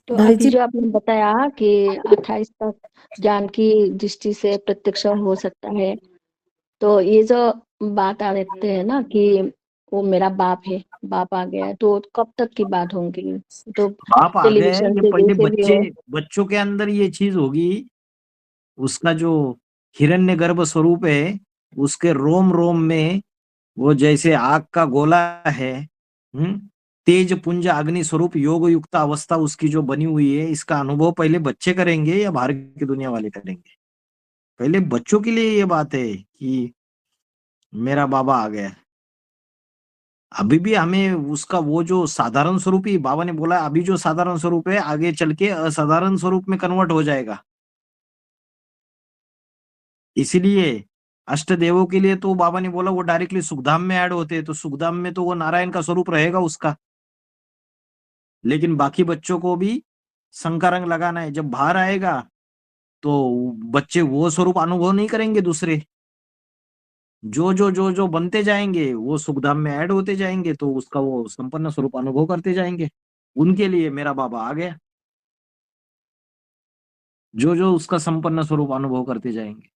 तो भाई अभी जी, जो आपने बताया कि 28 तक ज्ञान की दृष्टि से प्रत्यक्ष हो सकता है, तो ये जो बात आ देते हैं ना कि वो मेरा बाप है, बाप आ गया है, तो कब तक की बात होंगी? तो बाप आ गए, टेलीविजन ये से पहले जैसे भी हो। बच्चों के अंदर ये चीज होगी। उसका जो हिरण्यगर्भ स्वरूप है, उसके रोम रोम में वो जैसे आग का गोला है, तेज पुंज अग्नि स्वरूप योग युक्त अवस्था उसकी जो बनी हुई है, इसका अनुभव पहले बच्चे करेंगे या बाहर की दुनिया वाले करेंगे? पहले बच्चों के लिए ये बात है कि मेरा बाबा आ गया। अभी भी हमें उसका वो जो साधारण स्वरूप ही, बाबा ने बोला अभी जो साधारण स्वरूप है, आगे चल के असाधारण स्वरूप में कन्वर्ट हो जाएगा। इसलिए अष्ट देवों के लिए तो बाबा ने बोला वो डायरेक्टली सुखधाम में ऐड होते हैं, तो सुखधाम में तो वो नारायण का स्वरूप रहेगा उसका, लेकिन बाकी बच्चों को भी शंका रंग लगाना है। जब बाहर आएगा तो बच्चे वो स्वरूप अनुभव नहीं करेंगे, दूसरे जो बनते जाएंगे वो सुखधाम में ऐड होते जाएंगे, तो उसका वो संपन्न स्वरूप अनुभव करते जाएंगे। उनके लिए मेरा बाबा आ गया, जो उसका संपन्न स्वरूप अनुभव करते जाएंगे।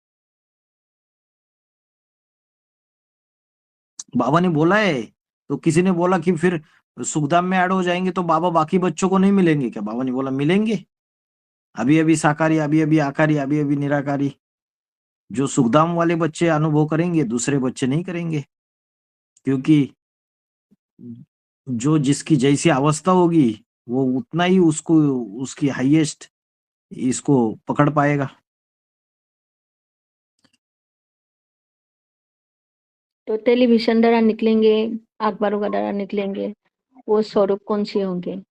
बाबा ने बोला है। तो किसी ने बोला कि फिर सुखधाम में ऐड हो जाएंगे तो बाबा बाकी बच्चों को नहीं मिलेंगे क्या? बाबा ने बोला मिलेंगे, अभी अभी साकारी, अभी अभी आकारी, अभी अभी निराकारी। जो सुखधाम वाले बच्चे अनुभव करेंगे, दूसरे बच्चे नहीं करेंगे, क्योंकि जो जिसकी जैसी अवस्था होगी वो उतना ही उसको उसकी हाईएस्ट इसको पकड़ पाएगा। तो टेलीविजन द्वारा निकलेंगे, अखबारों का द्वारा निकलेंगे, वो स्वरूप कौन से होंगे?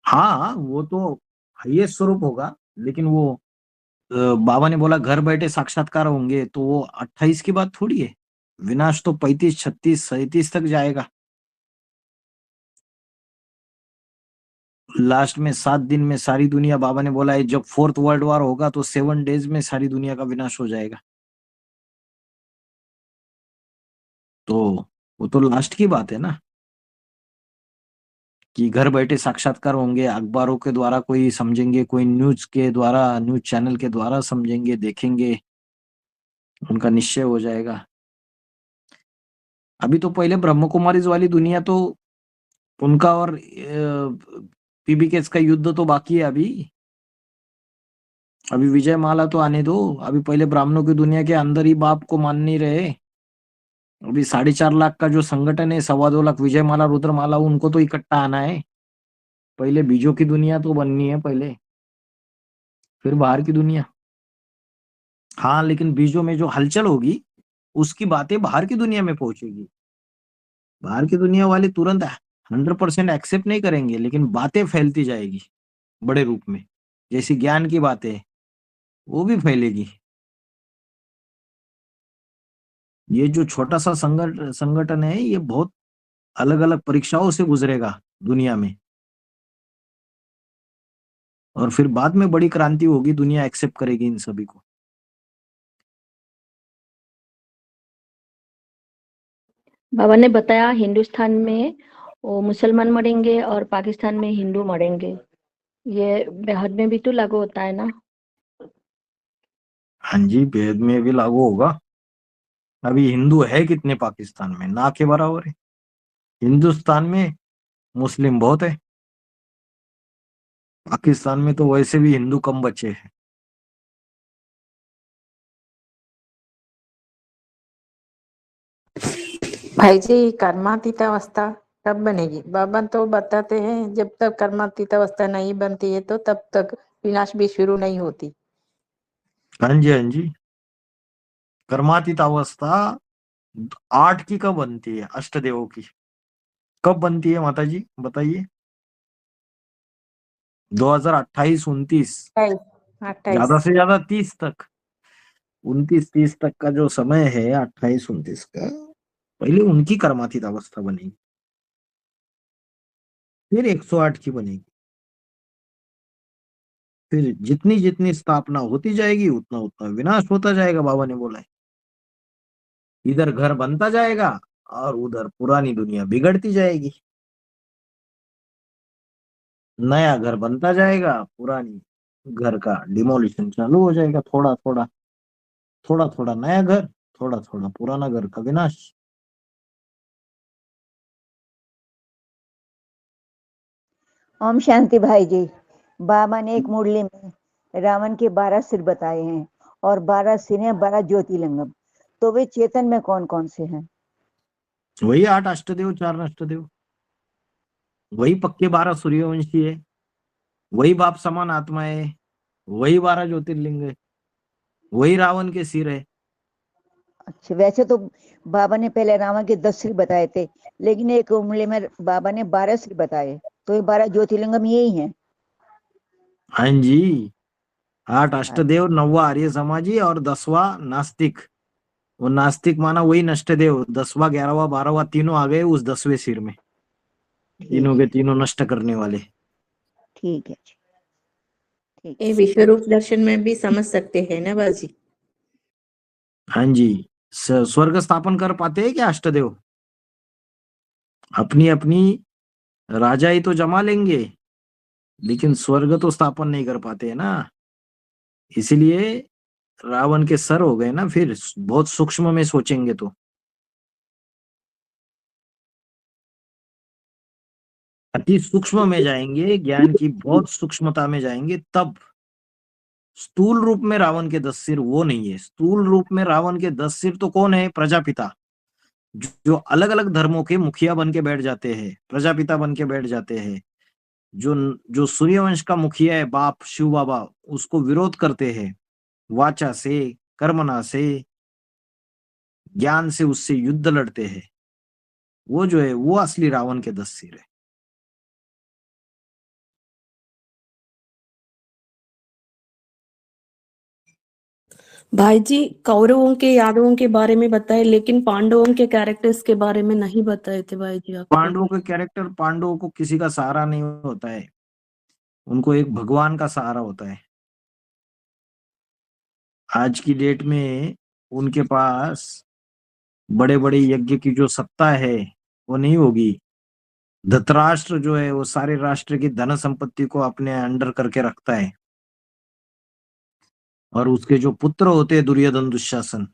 हाँ, वो तो हाईएस्ट स्वरूप होगा, लेकिन वो बाबा ने बोला घर बैठे साक्षात्कार होंगे, तो वो 28 की बात थोड़ी है। विनाश तो 35, 36, 37 तक जाएगा। लास्ट में 7 दिन में सारी दुनिया, बाबा ने बोला है जब 4th वर्ल्ड वॉर होगा तो 7 डेज में सारी दुनिया का विनाश हो जाएगा। तो वो तो लास्ट की बात है ना, कि घर बैठे साक्षात्कार होंगे, अखबारों के द्वारा कोई समझेंगे, कोई न्यूज के द्वारा, न्यूज चैनल के द्वारा समझेंगे, देखेंगे, उनका निश्चय हो जाएगा। अभी तो पहले ब्रह्म कुमारीज वाली दुनिया तो उनका और पीबीकेस का युद्ध तो बाकी है। अभी विजय माला तो आने दो। अभी पहले ब्राह्मणों की दुनिया के अंदर ही बाप को मान नहीं रहे। अभी 4.5 लाख का जो संगठन है, 2.25 लाख विजय माला, रुद्र माला, उनको तो इकट्ठा आना है। पहले बीजों की दुनिया तो बननी है पहले, फिर बाहर की दुनिया। हाँ, लेकिन बीजों में जो हलचल होगी उसकी बातें बाहर की दुनिया में पहुंचेगी। बाहर की दुनिया वाले तुरंत 100% एक्सेप्ट नहीं करेंगे, लेकिन बातें फैलती जाएगी बड़े रूप में। जैसी ज्ञान की बातें वो भी फैलेगी। ये जो छोटा सा संगठन है, ये बहुत अलग अलग परीक्षाओं से गुजरेगा दुनिया में, और फिर बाद में बड़ी क्रांति होगी, दुनिया एक्सेप्ट करेगी इन सभी को। बाबा ने बताया हिंदुस्तान में वो मुसलमान मरेंगे और पाकिस्तान में हिंदू मरेंगे, ये बेहद में भी तो लागू होता है ना? हाँ जी, वेद में भी लागू होगा। अभी हिंदू है कितने पाकिस्तान में? ना के बराबर है। हिंदुस्तान में मुस्लिम बहुत है, पाकिस्तान में तो वैसे भी हिंदू कम बचे हैं। भाई जी, कर्मातीत अवस्था कब बनेगी? बाबा तो बताते हैं जब तक कर्मातीत अवस्था नहीं बनती है तो तब तक विनाश भी शुरू नहीं होती। हाँ जी, हाँ जी। कर्मातीत अवस्था 8 की कब बनती है? अष्टदेवों की कब बनती है माता जी, बताइए? 2028, 29, 28 ज्यादा से ज्यादा 30 तक, 29, 30 तक का जो समय है, 28, 29 का, पहले उनकी कर्मातीत अवस्था बनेगी, फिर 108 की बनेगी, फिर जितनी जितनी स्थापना होती जाएगी उतना उतना विनाश होता जाएगा। बाबा ने बोला है इधर घर बनता जाएगा और उधर पुरानी दुनिया बिगड़ती जाएगी। नया घर बनता जाएगा, पुरानी घर का डिमोलिशन चालू हो जाएगा। थोड़ा थोड़ा, थोड़ा थोड़ा नया घर, थोड़ा थोड़ा पुराना घर का विनाश। ओम शांति भाई जी। बाबा ने एक मुरली में रावण के 12 सिर बताए हैं और 12 सिर हैं 12 ज्योतिर्लिंगम। तो वे चेतन में कौन कौन से हैं? वही 8 अष्टदेव, 4 अष्टदेव, वही पक्के 12 सूर्यवंशी है, वही बाप समान आत्मा है, वही 12 ज्योतिर्लिंग है, वही रावण के सिर है। अच्छा, वैसे तो बाबा ने पहले रावण के 10 सिर बताए थे, लेकिन एक मुरली में बाबा ने 12 सिर बताए, तो ये 12 ज्योतिर्लिंगम यही हैं। हाँ जी, 8 अष्टदेव, 9वां आर्य समाजी और 10वां नास्तिक, वो नास्तिक माना वही नष्टदेव, 10वां 11वां 12वां तीनों आ गए उस 10वें सिर में, तीनों के तीनों नष्ट करने वाले। ठीक है जी, ठीक। ये विश्व रूप दर्शन में भी समझ सकते हैं ना बाजी? हाँ जी, स्वर्ग स्थापन कर पाते हैं क्या अष्टदेव? अपनी अपनी राजाई तो जमा लेंगे, लेकिन स्वर्ग तो स्थापन नहीं कर पाते है ना। इसलिए रावण के सर हो गए ना, फिर बहुत सूक्ष्म में सोचेंगे तो। अति सूक्ष्म में जाएंगे, ज्ञान की बहुत सूक्ष्मता में जाएंगे, तब स्थूल रूप में रावण के 10 सिर वो नहीं है। स्थूल रूप में रावण के 10 सिर तो कौन है? प्रजापिता, जो अलग अलग धर्मों के मुखिया बन के बैठ जाते हैं, प्रजापिता बन के बैठ जाते हैं। जो जो सूर्यवंश का मुखिया है बाप शिव बाबा, उसको विरोध करते हैं, वाचा से, कर्मना से, ज्ञान से उससे युद्ध लड़ते हैं। वो जो है वो असली रावण के 10 सिर है। भाई जी, कौरवों के यादवों के बारे में बताए, लेकिन पांडवों के कैरेक्टर्स के बारे में नहीं बताए थे भाई जी आपने। पांडवों के कैरेक्टर, पांडवों को किसी का सहारा नहीं होता है, उनको एक भगवान का सहारा होता है। आज की डेट में उनके पास बड़े बड़े यज्ञ की जो सत्ता है वो नहीं होगी। धृतराष्ट्र जो है वो सारे राष्ट्र की धन संपत्ति को अपने अंडर करके रखता है, और उसके जो पुत्र होते हैं दुर्योधन दुशासन,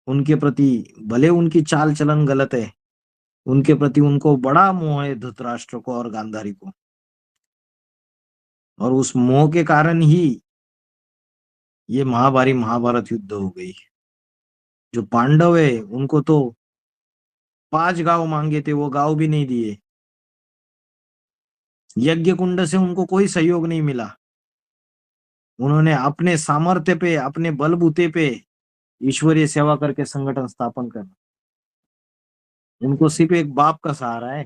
उनके प्रति भले उनकी चाल चलन गलत है, उनके प्रति उनको बड़ा मोह है धृतराष्ट्र को और गांधारी को। और उस मोह के कारण ही ये महाभारत युद्ध हो गई। जो पांडव है उनको तो 5 गांव मांगे थे, वो गांव भी नहीं दिए। यज्ञ कुंड से उनको कोई सहयोग नहीं मिला। उन्होंने अपने सामर्थ्य पे, अपने बलबूते पे ईश्वरीय सेवा करके संगठन स्थापन करना। उनको सिर्फ एक बाप का सहारा है,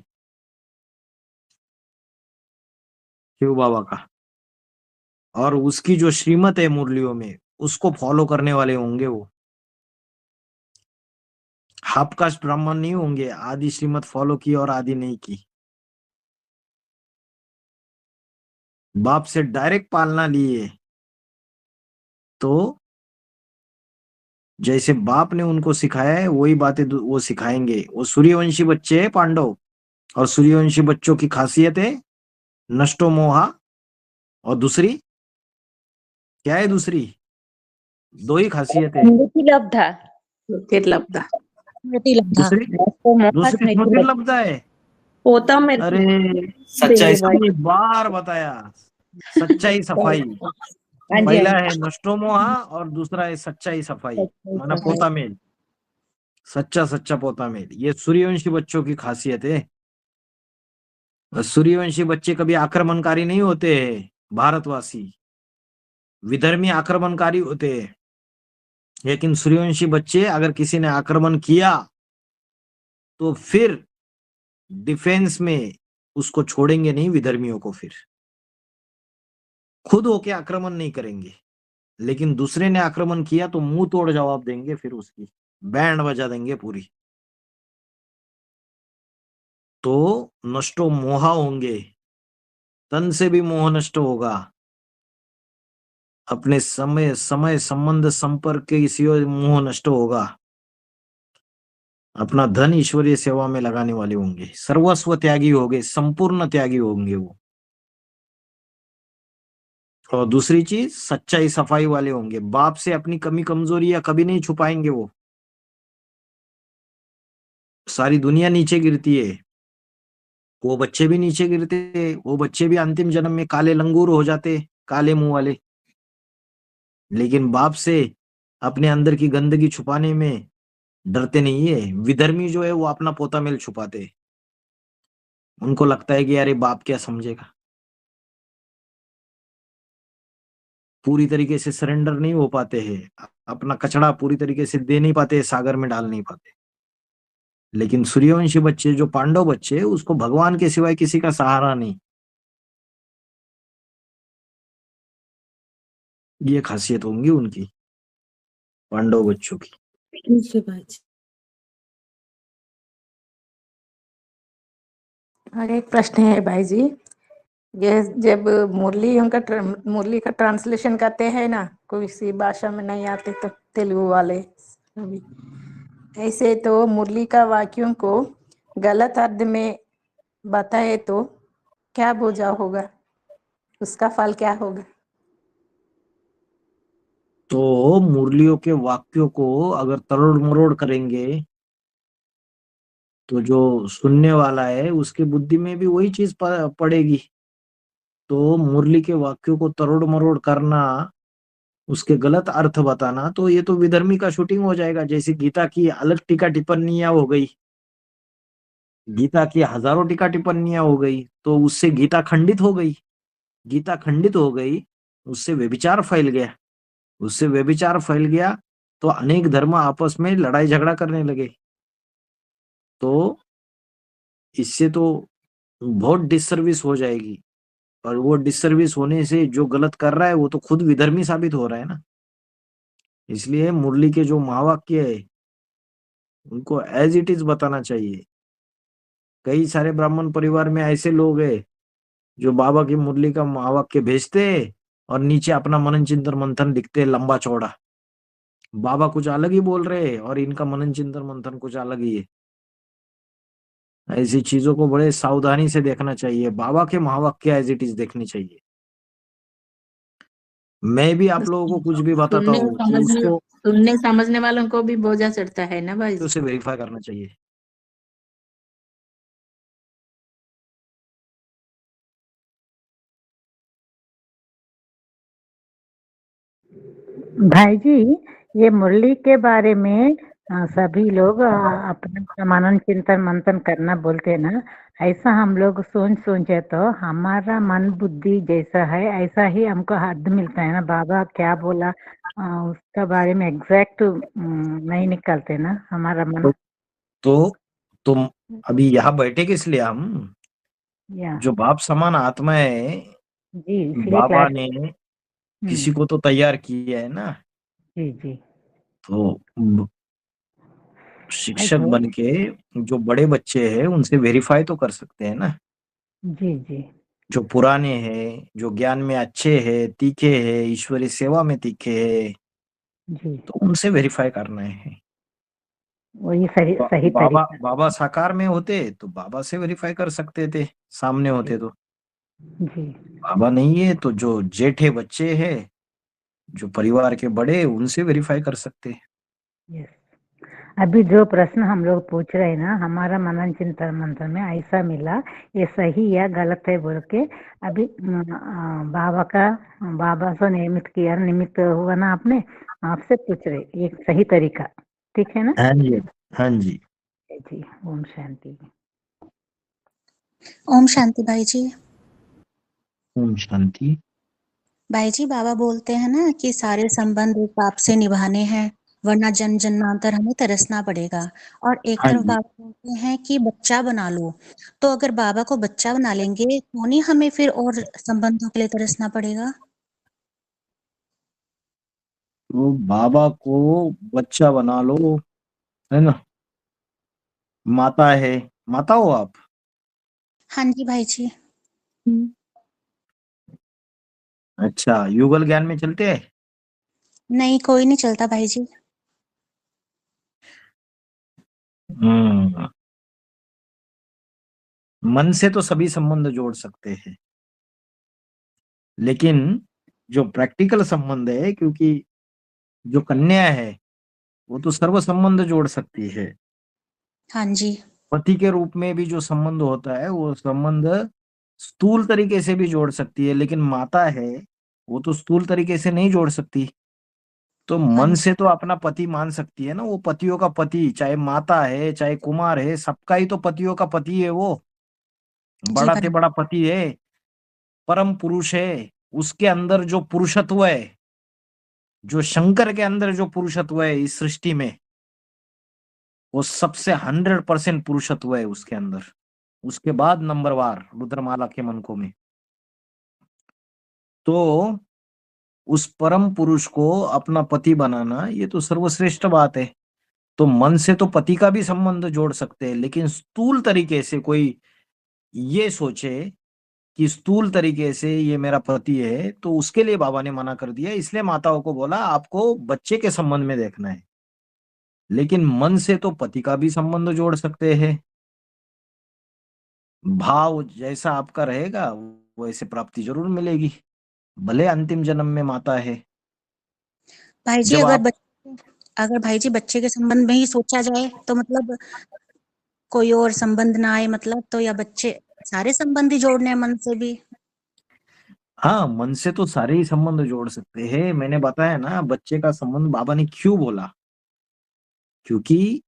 शिव बाबा का, और उसकी जो श्रीमत है मुरलियों में, उसको फॉलो करने वाले होंगे वो। हाफ कास्ट ब्राह्मण नहीं होंगे, आदि श्रीमत फॉलो की और आदि नहीं की। बाप से डायरेक्ट पालना लिए तो जैसे बाप ने उनको सिखाया है वही बातें वो सिखाएंगे। वो सूर्यवंशी बच्चे हैं पांडव, और सूर्यवंशी बच्चों की खासियत है नष्टो मोहा, और दूसरी क्या है? दूसरी 2 ही खासियत है। स्मृतिलब्धा। दूसरी स्मृतिलब्धा है। पोता में अरे सच्चाई कितनी बार बताया, सच्चाई सफाई। पहला है नष्टो मोहा और दूसरा है सच्चाई सफाई, माना पोता मेल, सच्चा सच्चा पोता मेल। ये सूर्यवंशी बच्चों की खासियत है। सूर्यवंशी बच्चे कभी आक्रमणकारी नहीं होते हैं, भारतवासी विधर्मी आक्रमणकारी होते हैं। लेकिन सूर्यवंशी बच्चे अगर किसी ने आक्रमण किया तो फिर डिफेंस में उसको छोड़ेंगे नहीं, विधर्मियों को। फिर खुद होके आक्रमण नहीं करेंगे, लेकिन दूसरे ने आक्रमण किया तो मुंह तोड़ जवाब देंगे, फिर उसकी बैंड बजा देंगे पूरी। तो नष्टो मोहा होंगे, तन से भी मोह नष्ट होगा, अपने समय समय संबंध संपर्क के इसी मोह नष्ट होगा, अपना धन ईश्वरीय सेवा में लगाने वाले होंगे, सर्वस्व त्यागी होंगे, संपूर्ण त्यागी होंगे वो। और दूसरी चीज सच्चाई सफाई वाले होंगे, बाप से अपनी कमी कमजोरियां कभी नहीं छुपाएंगे वो। सारी दुनिया नीचे गिरती है, वो बच्चे भी नीचे गिरते, वो बच्चे भी अंतिम जन्म में काले लंगूर हो जाते, काले मुंह वाले। लेकिन बाप से अपने अंदर की गंदगी छुपाने में डरते नहीं है। विधर्मी जो है वो अपना पोता मेल छुपाते, उनको लगता है कि यार ये बाप क्या समझेगा। पूरी तरीके से सरेंडर नहीं हो पाते हैं, अपना कचड़ा पूरी तरीके से दे नहीं पाते, सागर में डाल नहीं पाते। लेकिन सूर्यवंशी बच्चे, जो पांडव बच्चे, उसको भगवान के सिवाय किसी का सहारा नहीं। ये खासियत होंगी उनकी, पांडव बच्चों की। ठीक है भाईजी। और एक प्रश्न है भाई जी, ये जब मुरली का ट्रांसलेशन करते हैं ना, कोई सी भाषा में नहीं आते तो तेलुगु वाले सभी, ऐसे तो मुरली का वाक्यों को गलत अर्थ में बताए तो क्या बोझा होगा, उसका फल क्या होगा? तो मुरलियों के वाक्यों को अगर तरोड़ मरोड़ करेंगे तो जो सुनने वाला है उसकी बुद्धि में भी वही चीज पड़ेगी। तो मुरली के वाक्यों को तरोड़ मरोड़ करना, उसके गलत अर्थ बताना, तो ये तो विधर्मी का शूटिंग हो जाएगा। जैसे गीता की अलग टीका टिप्पणियां हो गई, गीता की हजारों टीका टिप्पणियां हो गई, तो उससे गीता खंडित हो गई। गीता खंडित हो गई, उससे व्यभिचार फैल गया। उससे व्यभिचार फैल गया तो अनेक धर्म आपस में लड़ाई झगड़ा करने लगे। तो इससे तो बहुत डिससर्विस हो जाएगी, और वो डिससर्विस होने से जो गलत कर रहा है वो तो खुद विधर्मी साबित हो रहा है ना। इसलिए मुरली के जो महावाक्य है उनको एज इट इज बताना चाहिए। कई सारे ब्राह्मण परिवार में ऐसे लोग हैं जो बाबा की मुरली का महावाक्य भेजते हैं और नीचे अपना मनन चिंतन मंथन लिखते हैं लंबा चौड़ा। बाबा कुछ अलग ही बोल रहे हैं और इनका मनन चिंतन मंथन कुछ अलग ही है। ऐसी चीजों को बड़े सावधानी से देखना चाहिए। बाबा के महावाक्य एज इट इज देखनी चाहिए। मैं भी आप लोगों को कुछ भी बताता हूँ तो उसको सुनने समझने वालों को भी बोझा चढ़ता है ना भाई। उसे वेरीफाई करना चाहिए। भाई जी, ये मुरली के बारे में सभी लोग अपना मनन चिंतन मंथन करना बोलते हैं ना, ऐसा हम लोग सोचे तो हमारा मन बुद्धि जैसा है ऐसा ही हमको हद मिलता है ना। बाबा क्या बोला उसका बारे में एग्जैक्ट नहीं निकलते ना हमारा मन। तो तुम अभी यहाँ बैठे किस लिए? हम या जो बाप समान आत्मा है, जी, इसलिए बाबा क्लास। ने किसी को तो तैयार किया है ना। जी जी। तो शिक्षक ऐसे बन के जो बड़े बच्चे हैं उनसे वेरीफाई तो कर सकते हैं ना। जी जी जो पुराने हैं, जो ज्ञान में अच्छे हैं, तीखे हैं, ईश्वरीय सेवा में तीखे हैं, जी, तो उनसे वेरीफाई करना है। वही सही सही बाबा तरीका। बाबा साकार में होते तो बाबा से वेरीफाई कर सकते थे, सामने होते तो। जी बाबा नहीं है तो जो जेठे बच्चे हैं, जो परिवार के बड़े, उनसे वेरीफाई कर सकते हैं। यस। अभी जो प्रश्न हम लोग पूछ रहे हैं ना, हमारा मनन चिंतन मंथन में ऐसा मिला, ये सही या गलत है बोल के अभी बाबा से निमित्त हुआ ना, आपने आपसे पूछ रहे, ये सही तरीका ठीक है ना? हाँ जी, हाँ जी। जी, ओम शांति। ओम शांति भाई जी। ओम शांति। भाई जी, बाबा बोलते हैं ना कि सारे संबंध एक बाप से निभाने हैं, वरना जन जन्मांतर हमें तरसना पड़ेगा। और एक हाँ तरफ जी। बाबा बोलते हैं कि बच्चा बना लो। तो अगर बाबा को बच्चा बना लेंगे तो नहीं हमें फिर और संबंधों के लिए तरसना पड़ेगा? तो बाबा को बच्चा बना लो, है ना। माता है, माता हो आप? हाँ जी भाई जी। अच्छा, युगल ज्ञान में चलते हैं? नहीं, कोई नहीं चलता भाई जी। मन से तो सभी संबंध जोड़ सकते हैं, लेकिन जो प्रैक्टिकल संबंध है, क्योंकि जो कन्या है वो तो सर्व संबंध जोड़ सकती है। हाँ जी। पति के रूप में भी जो संबंध होता है वो संबंध स्थूल तरीके से भी जोड़ सकती है, लेकिन माता है वो तो स्थूल तरीके से नहीं जोड़ सकती। तो हाँ मन जी। से तो अपना पति मान सकती है ना। वो पतियों का पति, चाहे माता है चाहे कुमार है, सबका ही तो पतियों का पति है वो। जी बड़ा से भाई। बड़ा पति है, परम पुरुष है। उसके अंदर जो पुरुषत्व है, जो शंकर के अंदर जो पुरुषत्व है इस सृष्टि में, वो सबसे 100% पुरुषत्व है उसके अंदर। उसके बाद नंबरवार रुद्रमाला के मनकों में। तो उस परम पुरुष को अपना पति बनाना ये तो सर्वश्रेष्ठ बात है। तो मन से तो पति का भी संबंध जोड़ सकते हैं, लेकिन स्थूल तरीके से कोई ये सोचे कि स्थूल तरीके से ये मेरा पति है, तो उसके लिए बाबा ने मना कर दिया। इसलिए माताओं को बोला आपको बच्चे के संबंध में देखना है, लेकिन मन से तो पति का भी संबंध जोड़ सकते हैं। भाव जैसा आपका रहेगा वैसे प्राप्ति जरूर मिलेगी, भले अंतिम जन्म में माता है। भाई जी जब आप अगर भाई जी बच्चे के संबंध में ही सोचा जाए तो मतलब कोई और संबंध ना आए, मतलब तो या बच्चे सारे संबंध ही जोड़ने हैं मन से भी? हाँ, मन से तो सारे ही संबंध जोड़ सकते हैं। मैंने बताया ना बच्चे का संबंध बाबा ने क्यों बोला, क्योंकि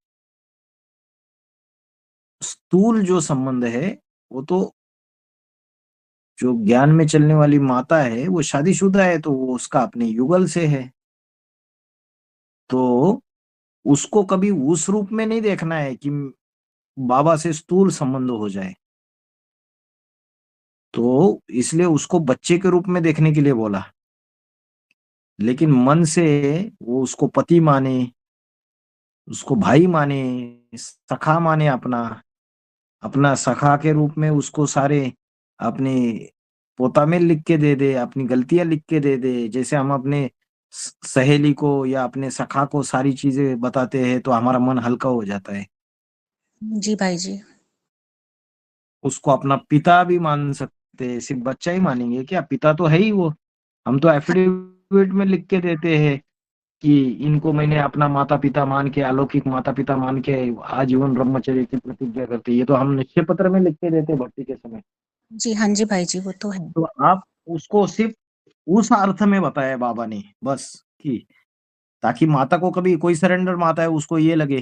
स्थूल जो संबंध है वो तो जो ज्ञान में चलने वाली माता है वो शादीशुदा है, तो वो उसका अपने युगल से है, तो उसको कभी उस रूप में नहीं देखना है कि बाबा से स्थूल संबंध हो जाए। तो इसलिए उसको बच्चे के रूप में देखने के लिए बोला, लेकिन मन से वो उसको पति माने, उसको भाई माने, सखा माने, अपना अपना सखा के रूप में उसको सारे अपने पोता में लिख के दे दे, अपनी गलतियां लिख के दे दे। जैसे हम अपने सहेली को या अपने सखा को सारी चीजें बताते हैं तो हमारा मन हल्का हो जाता है। जी भाई जी। उसको अपना पिता भी मान सकते हैं, सिर्फ बच्चा ही मानेंगे क्या? पिता तो है ही वो। हम तो एफिडेविट में लिख के देते हैं कि इनको मैंने अपना माता पिता मान के, अलौकिक माता पिता मान के आजीवन ब्रह्मचर्य की प्रतिज्ञा करते। ये तो हम निश्चय पत्र में लिख के देते भर्ती के समय। जी हाँ जी भाई जी, वो तो है। तो आप उसको सिर्फ उस अर्थ में बताया बाबा ने बस, कि ताकि माता को कभी कोई सरेंडर माता है उसको ये लगे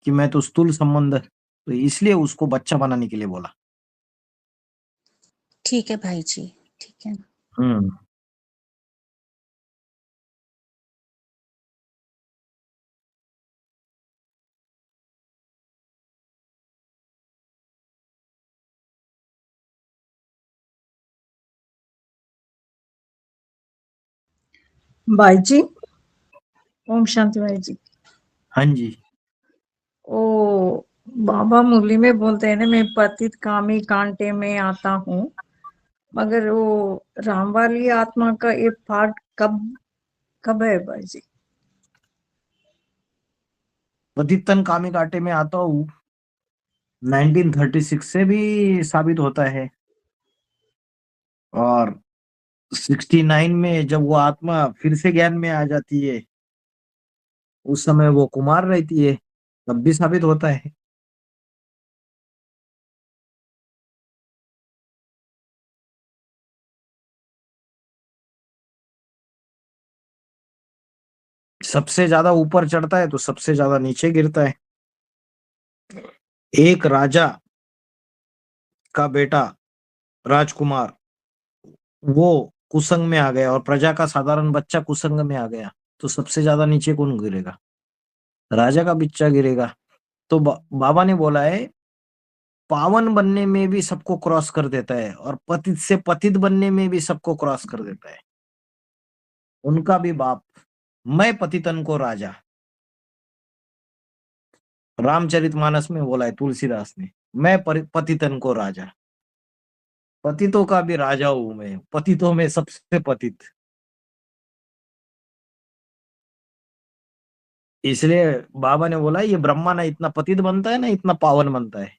कि मैं तो स्थूल संबंध, तो इसलिए उसको बच्चा बनाने के लिए बोला। ठीक है भाई जी, ठीक है। हम्म। भाई जी, ओम शांति भाई जी। हाँ जी। ओ बाबा मुरली में बोलते हैं ना, मैं पतित कामी कांटे में आता हूँ, मगर वो राम वाली आत्मा का ये पार्ट कब कब है भाई जी? पतितन कामी कांटे में आता हूँ 1936 से भी साबित होता है, और 69 में जब वो आत्मा फिर से ज्ञान में आ जाती है, उस समय वो कुमार रहती है, तब भी साबित होता है। सबसे ज्यादा ऊपर चढ़ता है तो सबसे ज्यादा नीचे गिरता है। एक राजा का बेटा राजकुमार वो कुसंग में आ गया और प्रजा का साधारण बच्चा कुसंग में आ गया, तो सबसे ज्यादा नीचे कौन गिरेगा? राजा का बच्चा गिरेगा। तो बाबा ने बोला है पावन बनने में भी सबको क्रॉस कर देता है, और पतित से पतित बनने में भी सबको क्रॉस कर देता है। उनका भी बाप, मैं पतितन को राजा, रामचरितमानस में बोला है तुलसीदास ने, मैं पतितन को राजा, पतितों का भी राजा हूं मैं, पतितों में सबसे पतित। इसलिए बाबा ने बोला ये ब्रह्मा ना इतना पतित बनता है ना इतना पावन बनता है।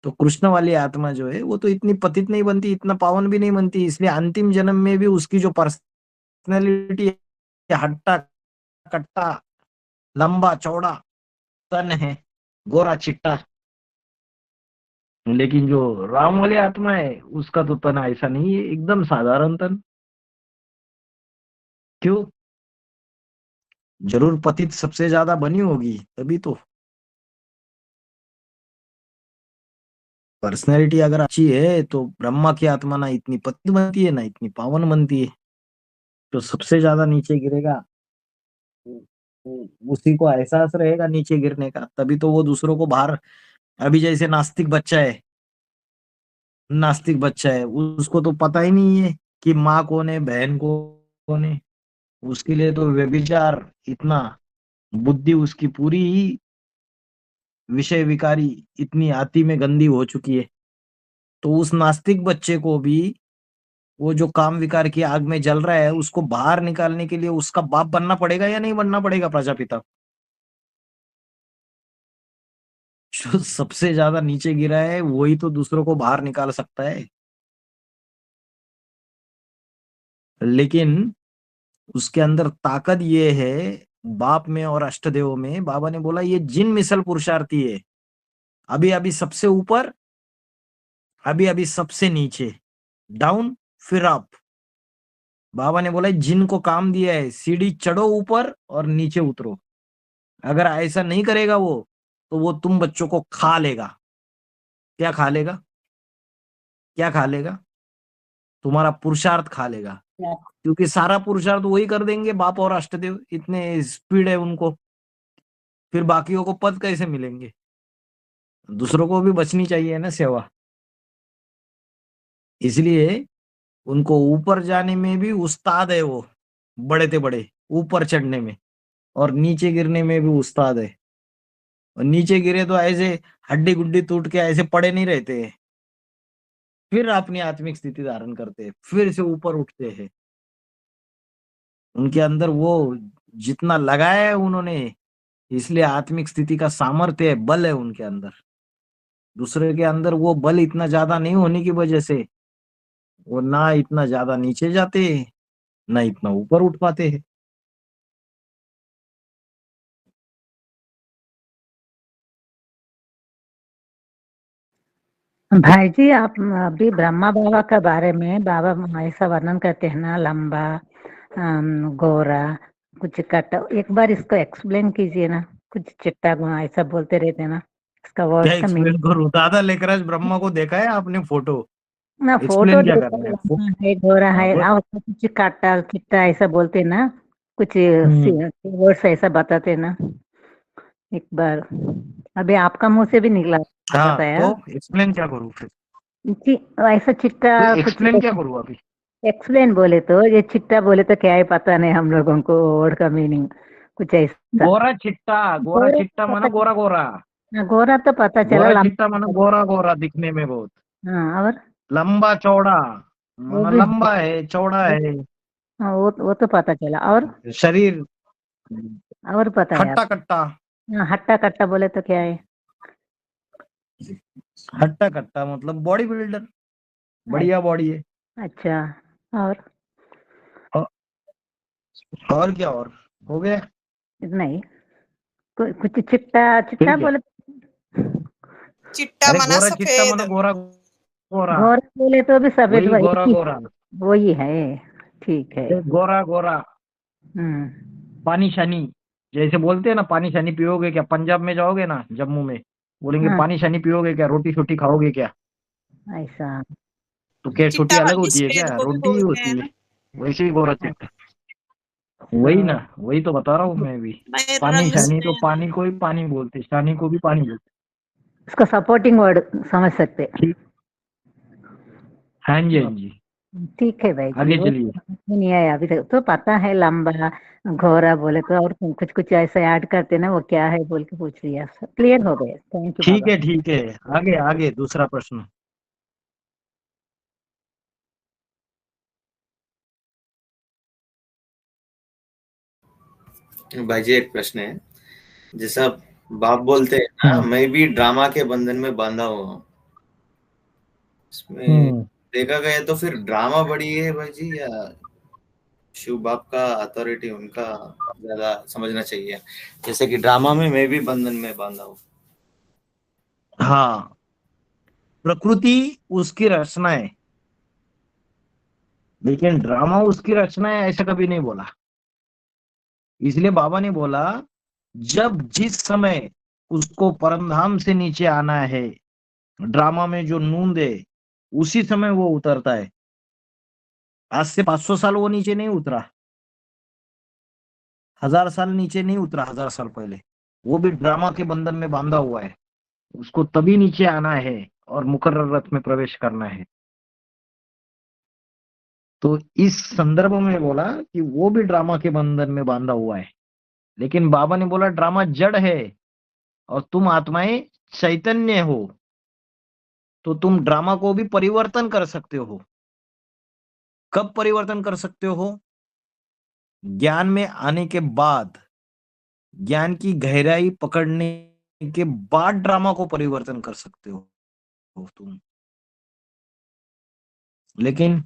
तो कृष्ण वाली आत्मा जो है वो तो इतनी पतित नहीं बनती, इतना पावन भी नहीं बनती, इसलिए अंतिम जन्म में भी उसकी जो पर्सनैलिटी, हट्टा कट्टा, लंबा चौड़ा तन है, गोरा चिट्टा, लेकिन जो राम वाली आत्मा है उसका तो तन ऐसा नहीं है, एकदम साधारण तन। क्यों? जरूर पतित सबसे ज्यादा बनी होगी तभी तो। पर्सनैलिटी अगर अच्छी है तो ब्रह्मा की आत्मा ना इतनी पतित बनती है ना इतनी पावन बनती है। तो सबसे ज्यादा नीचे गिरेगा उसी को एहसास रहेगा नीचे गिरने का, तभी तो वो दूसरों को बाहर। अभी जैसे नास्तिक बच्चा है उसको तो पता ही नहीं है कि माँ कौन है बहन कौन है, उसके लिए तो व्यभिचार इतना बुद्धि उसकी पूरी विषय विकारी इतनी आती में गंदी हो चुकी है। तो उस नास्तिक बच्चे को भी वो जो काम विकार की आग में जल रहा है उसको बाहर निकालने के लिए उसका बाप बनना पड़ेगा या नहीं बनना पड़ेगा प्रजापिता? जो सबसे ज्यादा नीचे गिरा है वही तो दूसरों को बाहर निकाल सकता है। लेकिन उसके अंदर ताकत ये है, बाप में और अष्टदेव में। बाबा ने बोला ये जिन मिसल पुरुषार्थी है, अभी अभी सबसे ऊपर, अभी अभी सबसे नीचे, डाउन फिर अप। बाबा ने बोला जिनको काम दिया है सीढ़ी चढ़ो ऊपर और नीचे उतरो। अगर ऐसा नहीं करेगा वो, तो वो तुम बच्चों को खा लेगा। क्या खा लेगा? क्या खा लेगा? तुम्हारा पुरुषार्थ खा लेगा। क्योंकि सारा पुरुषार्थ वही कर देंगे, बाप और अष्टदेव, इतने स्पीड है उनको। फिर बाकियों को पद कैसे मिलेंगे? दूसरों को भी बचनी चाहिए ना सेवा। इसलिए उनको ऊपर जाने में भी उस्ताद है वो, बड़े ते बड़े ऊपर चढ़ने में, और नीचे गिरने में भी उस्ताद है। और नीचे गिरे तो ऐसे हड्डी गुड्डी टूट के ऐसे पड़े नहीं रहते हैं, फिर अपनी आत्मिक स्थिति धारण करते हैं, फिर से ऊपर उठते हैं। उनके अंदर वो जितना लगाया है उन्होंने, इसलिए आत्मिक स्थिति का सामर्थ्य है, बल है उनके अंदर। दूसरे के अंदर वो बल इतना ज्यादा नहीं होने की वजह से वो ना इतना ज्यादा नीचे जाते हैं, ना इतना ऊपर उठ पाते हैं। भाई जी, आप अभी ब्रह्मा बाबा के बारे में बाबा ऐसा वर्णन करते हैं ना, लंबा, गोरा, कुछ कटा। एक बार इसको एक्सप्लेन कीजिए ना, कुछ चिट्टा गुणा ऐसा बोलते रहते हैं ना, इसका क्या वर्ड्स का एक्सप्लेन मीनिंग। करूं? दादा लेकर ब्रह्मा को देखा है आपने फोटो? ना फोटो एक्सप्लेन क्या देखा, करना है? लंबा है, गोरा हाँ, है, बस। और कुछ काटा चिट्टा ऐसा बोलते हैं ना, कुछ वर्ड्स ऐसा बताते हैं ना एक बार। अभी आपका मुंह से भी निकला, हाँ, बताया। तो एक्सप्लेन क्या करूं फिर? ऐसा चिट्टा कुछ एक्सप्लेन क्या करूं अभी? एक्सप्लेन बोले तो, ये चिट्टा बोले तो क्या है पता नहीं हम लोगों को, वर्ड का मीनिंग कुछ ऐसा। गोरा चिट्टा, गोरा गोरा चिट्टा तो माना पता, गोरा गोरा। हाँ, गोरा तो पता चला, गोरा चिट्टा माना लंबा। गोरा गोरा दिखने में बहुत। हाँ, और लंबा चौड़ा वो माना भी, लंबा है, चौड़ा है। हाँ, वो तो पता चला। और शरीर पता है आप? हट्टा कट्टा। हाँ, हट्टा कट्टा बोले तो क्या है? हट्टा कट्टा मतलब बॉडी बिल्डर, बढ़िया बॉडी है। अच्छा, और और क्या? और हो गया? नहीं, कुछ चिट्टा चिट्टा फिर क्या? बोले, चिट्टा अरे माना गोरा चिट्टा माना सफेद। गोरा गोरा, गोरा बोले तो भी सफेद, वही गोरा वही गोरा। वही है। ठीक है। गोरा गोरा पानी शानी, जैसे बोलते हैं ना, पानी शानी पियोगे क्या? पंजाब में जाओगे ना, जम्मू में, बोलेंगे हाँ, पानी शानी पियोगे क्या? रोटी छोटी खाओगे क्या? ऐसा। तो क्या छोटी चिट्टा अलग भाई होती है क्या? सफेद को भी रोटी ही बोलते होती हैं है। ना। वैसे ही गोरा चिट्टा, वही ना, वही तो बता रहा हूँ मैं भी। नए पानी रंग शानी तो से पानी को ही पानी बोलते, शानी को भी पानी बोलते। इसको सपोर्टिंग वर्ड समझ सकते हैं। ठीक, हाँ जी, हाँ जी। ठीक है भाई जी, आगे वो चलिए। समझ में नहीं आया अभी तक, तो पता है लंबा घोरा बोले तो, और कुछ कुछ ऐसे ऐड करते ना, वो क्या है बोल के पूछ लिया, क्लियर हो गया। थैंक यू ठीक बाबा। है, ठीक है। आगे आगे दूसरा प्रश्न। भाई जी एक प्रश्न है, जैसा बाप बोलते हैं ना, मैं भी ड्रामा के बंधन में बांधा हुआ हूँ, इसमें देखा गया तो फिर ड्रामा बड़ी है भाई जी, या शिव बाप का अथॉरिटी उनका ज्यादा समझना चाहिए? जैसे कि ड्रामा में मैं भी बंधन में बांधा हूँ। हाँ, प्रकृति उसकी रचना है, लेकिन ड्रामा उसकी रचना है ऐसा कभी नहीं बोला। इसलिए बाबा ने बोला जब जिस समय उसको परमधाम से नीचे आना है, ड्रामा में जो नूंद है उसी समय वो उतरता है। आज से 500 साल वो नीचे नहीं उतरा, 1000 साल नीचे नहीं उतरा, 1000 साल पहले वो भी ड्रामा के बंधन में बांधा हुआ है। उसको तभी नीचे आना है और मुकर्रर रथ में प्रवेश करना है। तो इस संदर्भ में बोला कि वो भी ड्रामा के बंधन में बांधा हुआ है, लेकिन बाबा ने बोला ड्रामा जड़ है और तुम आत्माएं चैतन्य हो, तो तुम ड्रामा को भी परिवर्तन कर सकते हो। कब परिवर्तन कर सकते हो? ज्ञान में आने के बाद, ज्ञान की गहराई पकड़ने के बाद ड्रामा को परिवर्तन कर सकते हो तुम। लेकिन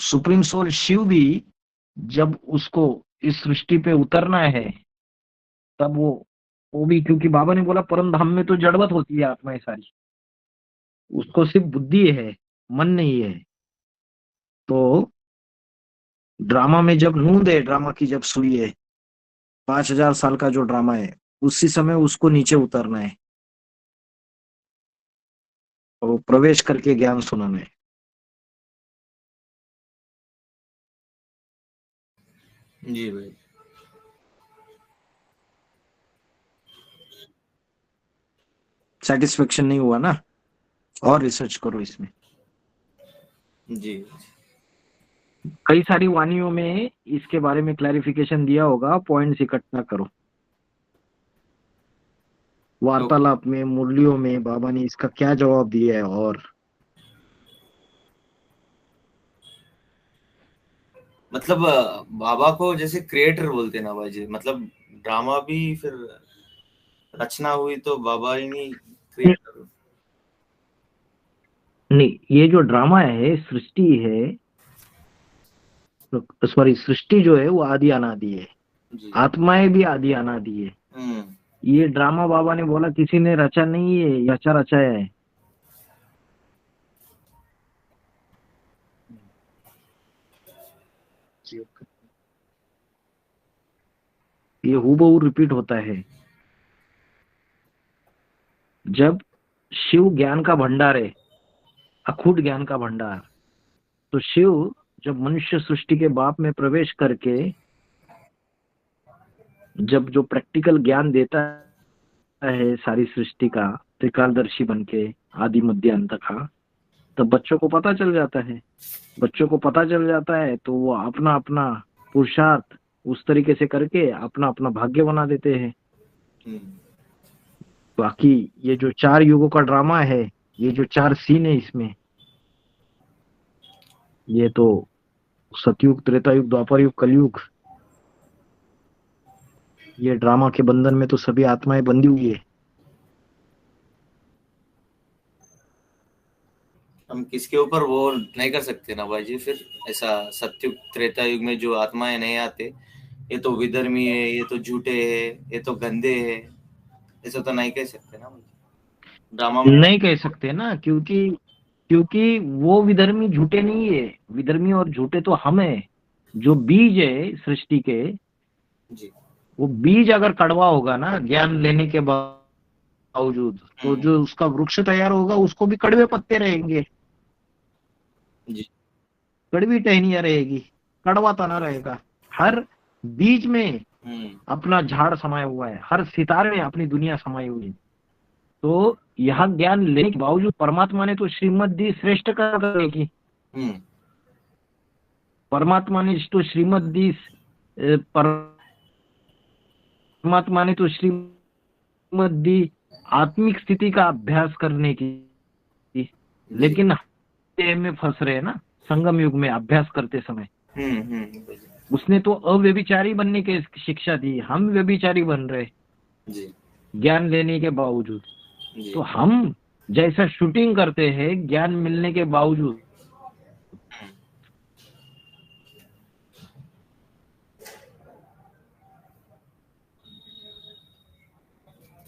सुप्रीम सोल शिव भी जब उसको इस सृष्टि पे उतरना है, तब वो भी, क्योंकि बाबा ने बोला परम धाम में तो जड़वत होती है आत्माएं सारी, उसको सिर्फ बुद्धि है, मन नहीं है। तो ड्रामा में जब नूंद है, ड्रामा की जब सुई है, 5000 साल का जो ड्रामा है, उसी समय उसको नीचे उतरना है और प्रवेश करके ज्ञान सुनाना है। जी भाई। सेटिस्फेक्शन नहीं हुआ ना? और रिसर्च करो इसमें। जी कई सारी वाणियों में इसके बारे में क्लैरिफिकेशन दिया होगा, पॉइंट्स इकट्ठा करो। वार्तालाप में, मुरलियों में बाबा ने इसका क्या जवाब दिया है। और मतलब बाबा को जैसे क्रिएटर बोलते ना भाई जी, मतलब ड्रामा भी फिर रचना हुई तो बाबा ही नहीं क्रिएटर। नहीं, ये जो ड्रामा है, सृष्टि है, सॉरी, सृष्टि जो है वो आदि अनादि है, आत्माएं भी आदि अनादि है। ये ड्रामा बाबा ने बोला किसी ने रचा नहीं है, रचा रचाया है। ये हूबहू रिपीट होता है। जब शिव ज्ञान का भंडार है, अखूट ज्ञान का भंडार, तो शिव जब मनुष्य सृष्टि के बाप में प्रवेश करके जब जो प्रैक्टिकल ज्ञान देता है सारी सृष्टि का, त्रिकालदर्शी बनके आदि मध्य अंत का, तब बच्चों को पता चल जाता है। बच्चों को पता चल जाता है तो वो अपना अपना पुरुषार्थ उस तरीके से करके अपना अपना भाग्य बना देते हैं। बाकी ये जो 4 युगों का ड्रामा है, ये जो 4 सीन है इसमें, ये तो सतयुग, त्रेता युग, द्वापर युग, कलयुग, ये ड्रामा के बंधन में तो सभी आत्माएं बंधी हुई है। हम किसके ऊपर वो नहीं कर सकते ना भाई जी। फिर ऐसा सत्युग त्रेता युग में जो आत्माएं नहीं आते, ये तो विधर्मी है, ये तो झूठे है, ये तो गंदे है, ऐसा तो नहीं कह सकते ना ड्रामा में। नहीं कह सकते ना, क्योंकि वो विधर्मी झूठे नहीं है। विधर्मी और झूठे तो हम है। जो बीज है सृष्टि के, जी, वो बीज अगर कड़वा होगा ना ज्ञान लेने के बावजूद, तो जो उसका वृक्ष तैयार होगा उसको भी कड़वे पत्ते रहेंगे, जी, कड़वी टहनियां रहेगी, कड़वा तना रहेगा। हर बीज में अपना झाड़ समाया हुआ है, हर सितारे में अपनी दुनिया समाई हुई है। तो यह ज्ञान लेने के बावजूद परमात्मा ने तो श्रीमत दी श्रेष्ठ करने की। परमात्मा ने तो श्रीमत दी, परमात्मा ने तो श्रीमत दी आत्मिक स्थिति का अभ्यास करने की। लेकिन में फंस रहे हैं ना संगम युग में अभ्यास करते समय। उसने तो अव्यभिचारी बनने की शिक्षा दी, हम व्यभिचारी बन रहे ज्ञान लेने के बावजूद। तो हम जैसा शूटिंग करते हैं ज्ञान मिलने के बावजूद,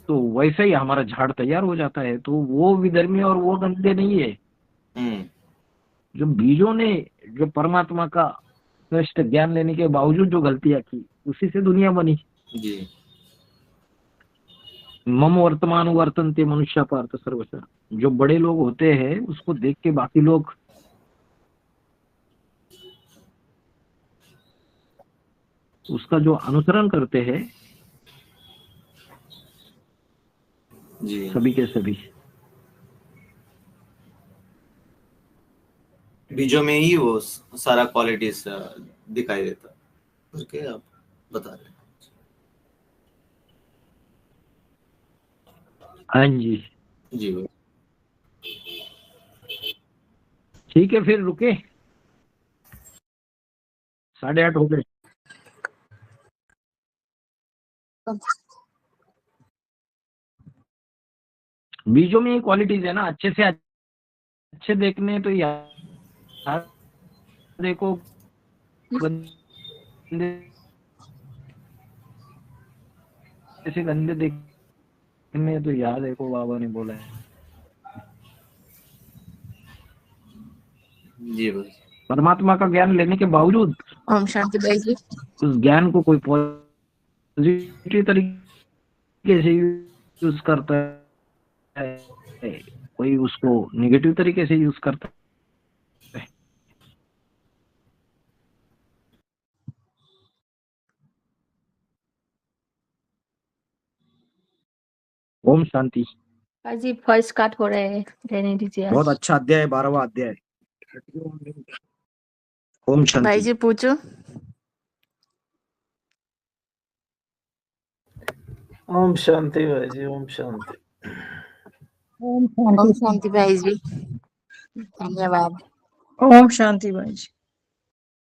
तो वैसे ही हमारा झाड़ तैयार हो जाता है। तो वो विधर्मी और वो गंदे नहीं है। जो बीजों ने जो परमात्मा का श्रेष्ठ ज्ञान लेने के बावजूद जो गलतियां की, उसी से दुनिया बनी। जी, मम वर्तमान वर्तन्ते मनुष्य पार्थ सर्वशः। जो बड़े लोग होते हैं उसको देख के बाकी लोग उसका जो अनुसरण करते हैं, जी, सभी के सभी बीजों में ही वो सारा क्वालिटीज दिखाई देता। ओके, आप बता रहे। हाँ जी जी भाई। ठीक है, फिर रुके, 8:30 हो गए। बीजों में ये क्वालिटीज है ना, अच्छे से अच्छे देखने तो यार देखो, गंदे से गंदे देखने तो याद देखो, बाबा ने बोला है। जी भाई। परमात्मा का ज्ञान लेने के बावजूद ओम शांति भाई जी। उस ज्ञान को कोई पॉजिटिव तरीके से यूज करता है, कोई उसको नेगेटिव तरीके से यूज करता है। ओम शांति। भाई जी वॉइस कट हो रहे हैं, रहने दीजिए आज। बहुत अच्छा अध्याय, 12वां अध्याय। ओम भाई शांति। जी पूछो। ओम शांति भाई जी, ओम शांति। ओम ओम शांति। शांति भाई जी, धन्यवाद। ओम शांति भाई जी।